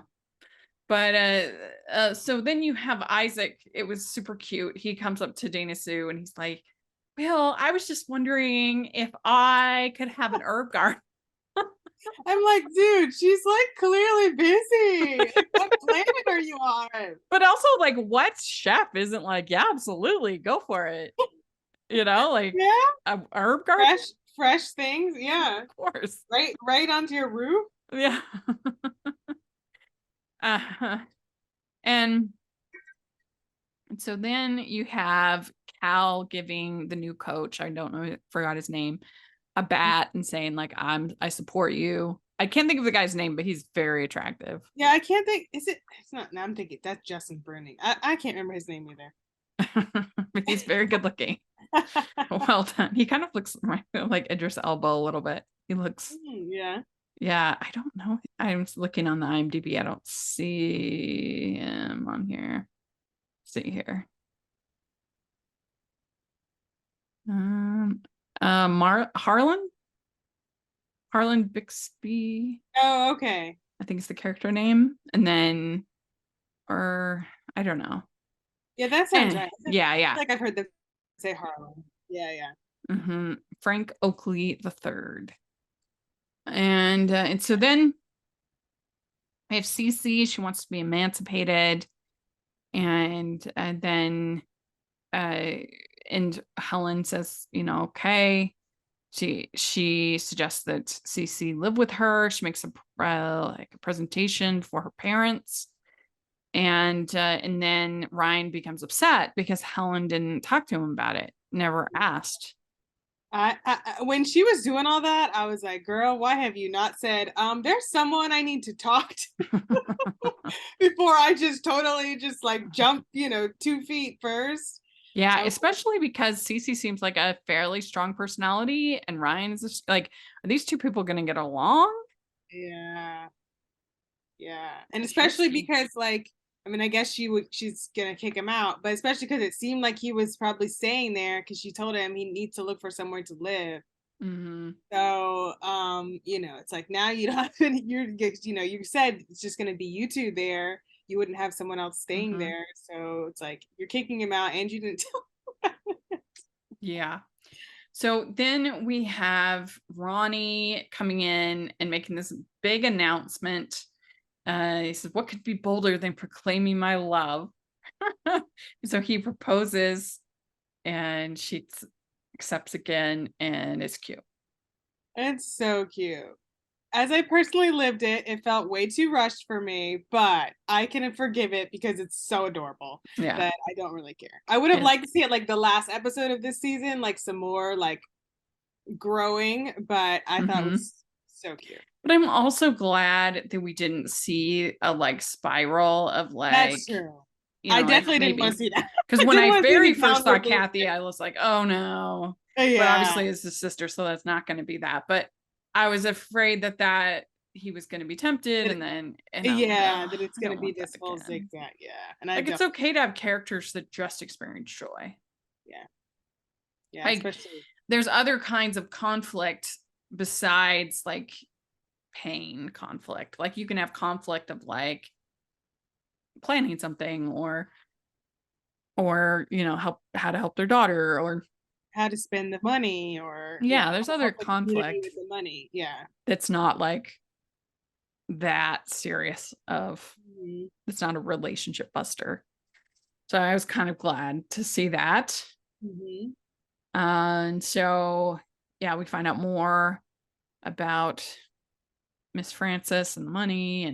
Speaker 1: But so then you have Isaac. It was super cute. He comes up to Dana Sue and he's like, well, I was just wondering if I could have an herb garden.
Speaker 2: I'm like, dude, she's like clearly busy. Like, what planet are you on?
Speaker 1: But also, like, what chef isn't like, yeah, absolutely, go for it. Like a herb garden,
Speaker 2: fresh things,
Speaker 1: of course,
Speaker 2: right onto your roof.
Speaker 1: Yeah. And so then you have Cal giving the new coach, I don't know, forgot his name, a bat and saying like, I support you. I can't think of the guy's name, but he's very attractive.
Speaker 2: Yeah, I can't think. It's not. Now I'm thinking that's Justin Bruning. I can't remember his name either.
Speaker 1: But he's very good looking. Well done. He kind of looks like Idris Elba a little bit. He looks. Yeah, I don't know. I'm looking on the IMDb. I don't see him on here. Let's see here. Harlan Bixby.
Speaker 2: Oh, okay.
Speaker 1: I think it's the character name. And then, or I don't know.
Speaker 2: Yeah, that sounds right.
Speaker 1: Yeah.
Speaker 2: Like I've heard them say Harlan. Yeah.
Speaker 1: Frank Oakley III. And so then we have Cece. She wants to be emancipated. And then and Helen says, okay. She suggests that Cece live with her. She makes a presentation for her parents. And then Ryan becomes upset because Helen didn't talk to him about it, never asked.
Speaker 2: I when she was doing all that, I was like, girl, why have you not said, there's someone I need to talk to before I just totally just like jump, 2 feet first.
Speaker 1: Yeah, especially because Cece seems like a fairly strong personality and Ryan is just, like, are these two people going to get along?
Speaker 2: Yeah. And especially because like, I mean, I guess she's going to kick him out, but especially because it seemed like he was probably staying there because she told him he needs to look for somewhere to live. So, it's like now you don't have any, you said it's just going to be you two there. You wouldn't have someone else staying there. So it's like you're kicking him out and you didn't tell him.
Speaker 1: Yeah. So then we have Ronnie coming in and making this big announcement. He says, what could be bolder than proclaiming my love? So he proposes and she accepts again, and it's cute.
Speaker 2: It's so cute. As I personally lived it, it felt way too rushed for me, but I can forgive it because it's so adorable that I don't really care. I would have liked to see it like the last episode of this season, like some more like growing, but I thought it was so cute.
Speaker 1: But I'm also glad that we didn't see a like spiral of like.
Speaker 2: That's true. I definitely didn't want to see that.
Speaker 1: Because when I very first saw Kathy, I was like, oh no.
Speaker 2: Yeah.
Speaker 1: But obviously it's his sister, so that's not going to be that. But I was afraid that he was going to be tempted that
Speaker 2: it's going to be this whole zigzag. Yeah. And
Speaker 1: like it's okay to have characters that just experience joy.
Speaker 2: Yeah.
Speaker 1: Like,
Speaker 2: especially
Speaker 1: there's other kinds of conflict besides like pain conflict. Like you can have conflict of like planning something, or how to help their daughter, or
Speaker 2: how to spend the money, or
Speaker 1: there's
Speaker 2: how to
Speaker 1: other
Speaker 2: help the community
Speaker 1: conflict
Speaker 2: with the money. Yeah.
Speaker 1: that's not like that serious of
Speaker 2: Mhm.
Speaker 1: it's not a relationship buster. So I was kind of glad to see that.
Speaker 2: Mhm.
Speaker 1: And so we find out more about Miss Frances and the money,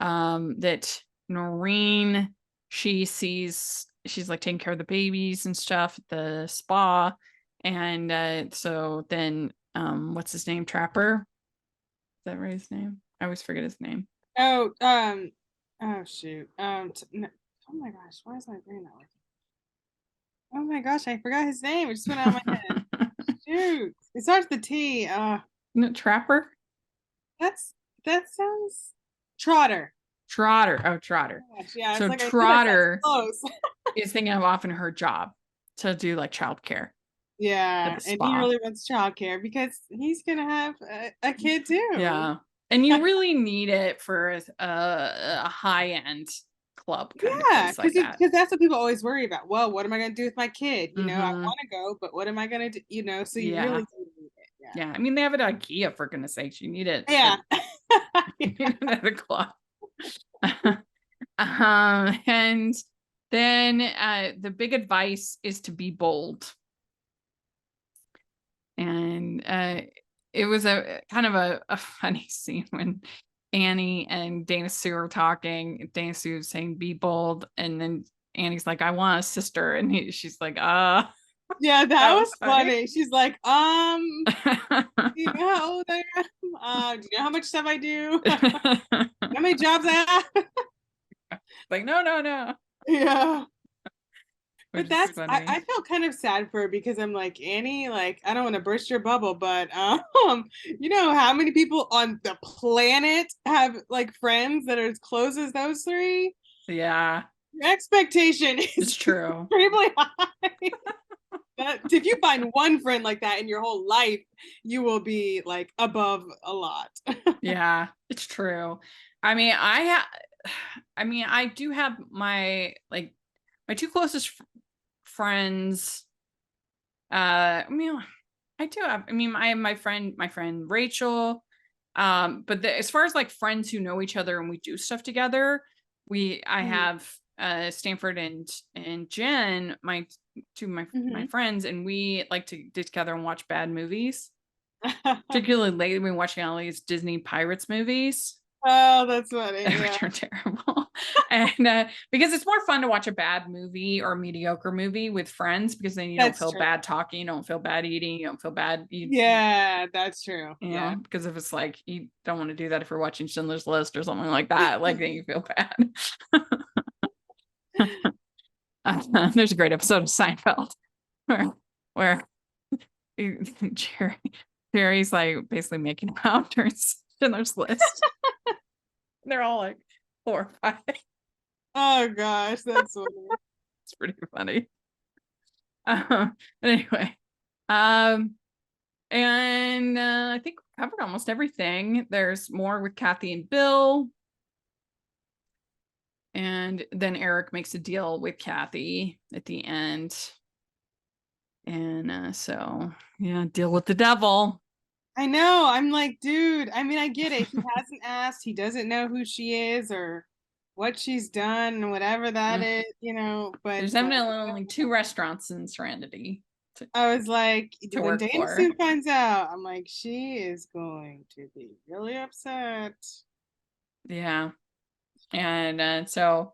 Speaker 1: and that Noreen, she's like taking care of the babies and stuff at the spa. And so then what's his name? Trapper? Is that right, his name? I always forget his name.
Speaker 2: Oh, oh shoot. Oh my gosh, why is my brain not working? Oh my gosh, I forgot his name. It just went out of my head. Shoot. It starts with the T.
Speaker 1: No, Trapper?
Speaker 2: That sounds Trotter.
Speaker 1: Trotter. Oh, Trotter.
Speaker 2: Oh gosh, yeah,
Speaker 1: So
Speaker 2: it's like I feel like that's
Speaker 1: Trotter
Speaker 2: close.
Speaker 1: is thinking of offering her job to do like childcare at
Speaker 2: Yeah,
Speaker 1: the
Speaker 2: and he
Speaker 1: spa.
Speaker 2: really wants childcare because he's gonna have a kid too.
Speaker 1: Yeah. And you really need it for a high-end club kind of
Speaker 2: Yeah,
Speaker 1: place like that.
Speaker 2: because that's what people always worry about. Well, what am I gonna do with my kid? I
Speaker 1: Mhm.
Speaker 2: want to go, but what am I gonna do? So you
Speaker 1: Yeah.
Speaker 2: really do need it. Yeah.
Speaker 1: Yeah. I mean, they have it at IKEA, for goodness sakes. You need it
Speaker 2: Yeah.
Speaker 1: you need it at a club. And then the big advice is to be bold. And it was a kind of a funny scene when Annie and Dana Sue are talking. Dana Sue is saying, "Be bold," and then Annie's like, "I want a sister," and she's like,
Speaker 2: Yeah, that
Speaker 1: That
Speaker 2: was
Speaker 1: was funny.
Speaker 2: funny. She's like, do you know how old I am? Do you know how much stuff I do? How many jobs I have?
Speaker 1: Like, no.
Speaker 2: Yeah.
Speaker 1: Which
Speaker 2: But
Speaker 1: is funny.
Speaker 2: I felt kind of sad for her because I'm like, Annie, like, I don't want to burst your bubble, but you know how many people on the planet have like friends that are as close as those three?
Speaker 1: Yeah,
Speaker 2: Your expectation
Speaker 1: it's
Speaker 2: is
Speaker 1: true.
Speaker 2: extremely high. If you find one friend like that in your whole life, you will be like above a lot.
Speaker 1: Yeah, it's true. I mean, I do have my two closest friends. I do have. I mean, I have my friend Rachel. But as far as like friends who know each other and we do stuff together, I have Stanford and Jen, my two of my friends, and we like to get together and watch bad movies. Particularly lately, we've been watching all these Disney Pirates movies.
Speaker 2: Oh, that's funny. Yeah.
Speaker 1: Which are terrible. And because it's more fun to watch a bad movie or a mediocre movie with friends, because then you don't
Speaker 2: That's
Speaker 1: feel
Speaker 2: true.
Speaker 1: bad talking, you don't feel bad eating, you don't feel bad.
Speaker 2: Yeah, that's true.
Speaker 1: Yeah, because if it's like you don't want to do that if you're watching Schindler's List or something like that, like then you feel bad. There's a great episode of Seinfeld where Jerry's like basically making out during Schindler's List. They're all like 4 or 5.
Speaker 2: Oh gosh, that's funny.
Speaker 1: It's pretty funny. But anyway, and I think we covered almost everything. There's more with Kathy and Bill, and then Eric makes a deal with Kathy at the end, and so deal with the devil.
Speaker 2: I know. I'm like, dude, I mean, I get it. He hasn't asked. He doesn't know who she is or what she's done, whatever that is, but
Speaker 1: there's evidently only 2 restaurants in Serenity.
Speaker 2: I was like,
Speaker 1: to
Speaker 2: when
Speaker 1: work
Speaker 2: Dana
Speaker 1: for.
Speaker 2: Sue finds out, I'm like, she is going to be really upset.
Speaker 1: Yeah. And so,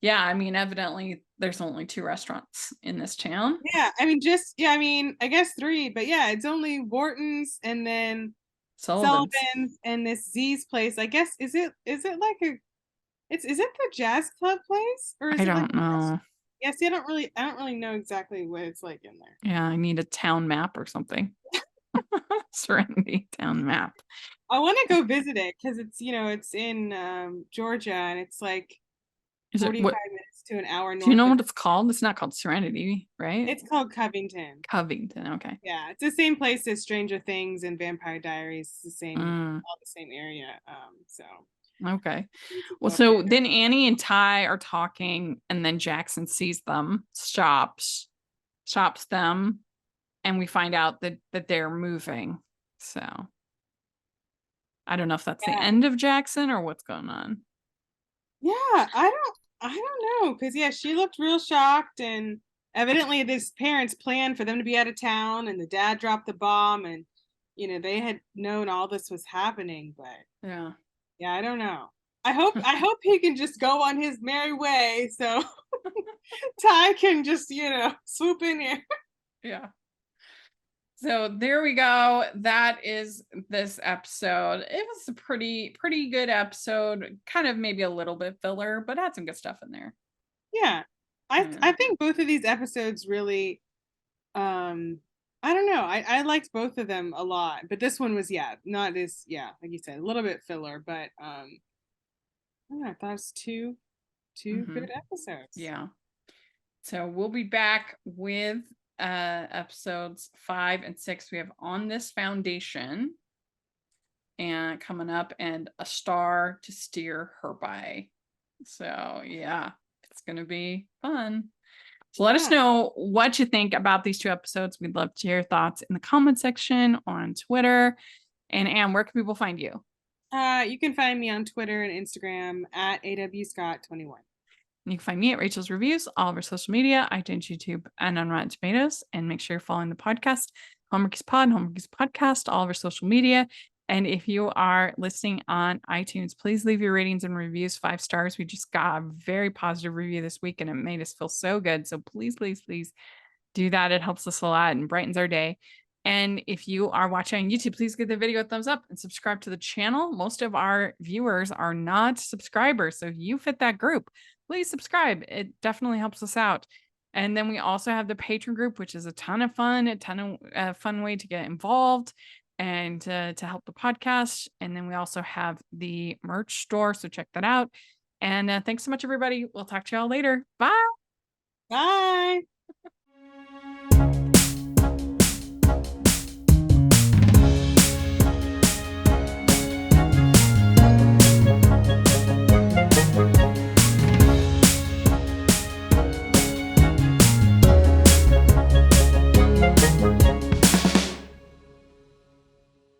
Speaker 1: I mean, evidently there's only 2 restaurants in this town.
Speaker 2: Yeah, I mean, I guess 3, but yeah, it's only Wharton's and then Sullivan's and this Z's place. I guess is it like is it the jazz club place or is
Speaker 1: I
Speaker 2: it
Speaker 1: don't
Speaker 2: like
Speaker 1: know.
Speaker 2: Yeah, see, I don't really know exactly what it's like in there.
Speaker 1: Yeah, I need a town map or something. Serenity town map.
Speaker 2: I want to go visit it because it's in Georgia and it's like 45 minutes to an hour north.
Speaker 1: Do you know what it's called? It's not called Serenity, right?
Speaker 2: It's called Covington.
Speaker 1: Covington, okay.
Speaker 2: Yeah, it's the same place as Stranger Things and Vampire Diaries. It's the same, all the same area. So
Speaker 1: Okay.
Speaker 2: Need to
Speaker 1: Well,
Speaker 2: go
Speaker 1: so
Speaker 2: there.
Speaker 1: then Annie and Ty are talking, and then Jackson sees them, stops them, and we find out that they're moving. So I don't know if that's the
Speaker 2: Yeah.
Speaker 1: end of Jackson or what's going on.
Speaker 2: Yeah, I don't know, because yeah, she looked real shocked, and evidently his parents planned for them to be out of town, and the dad dropped the bomb, and they had known all this was happening, but
Speaker 1: Yeah.
Speaker 2: yeah, I don't know. I hope he can just go on his merry way, so Ty can just swoop in here.
Speaker 1: Yeah. So there we go. That is this episode. It was a pretty good episode. Kind of maybe a little bit filler, but had some good stuff in there.
Speaker 2: Yeah,
Speaker 1: Yeah.
Speaker 2: I think both of these episodes really, I don't know. I liked both of them a lot, but this one was not as like you said, a little bit filler, but I thought it was two good episodes.
Speaker 1: Yeah. So we'll be back with episodes 5 and 6. We have On This Foundation and coming up, and A Star to Steer Her By. So yeah, it's gonna be fun. So let us know what you think about these 2 episodes. We'd love to hear your thoughts in the comment section or on Twitter. And Anne, where can people find you?
Speaker 2: You can find me on Twitter and Instagram at awscott21.
Speaker 1: You can find me at Rachel's Reviews, all of our social media, iTunes, YouTube, and on Rotten Tomatoes. And make sure you're following the podcast, Hallmarkies Pod, Hallmarkies Podcast, all of our social media. And if you are listening on iTunes, please leave your ratings and reviews 5 stars. We just got a very positive review this week, and it made us feel so good. So please, please, please do that. It helps us a lot and brightens our day. And if you are watching on YouTube, please give the video a thumbs up and subscribe to the channel. Most of our viewers are not subscribers. So if you fit that group, please subscribe. It definitely helps us out. And then we also have the Patreon group, which is a ton of fun way to get involved and to help the podcast. And then we also have the merch store. So check that out. And thanks so much, everybody. We'll talk to y'all later. Bye.
Speaker 2: Bye.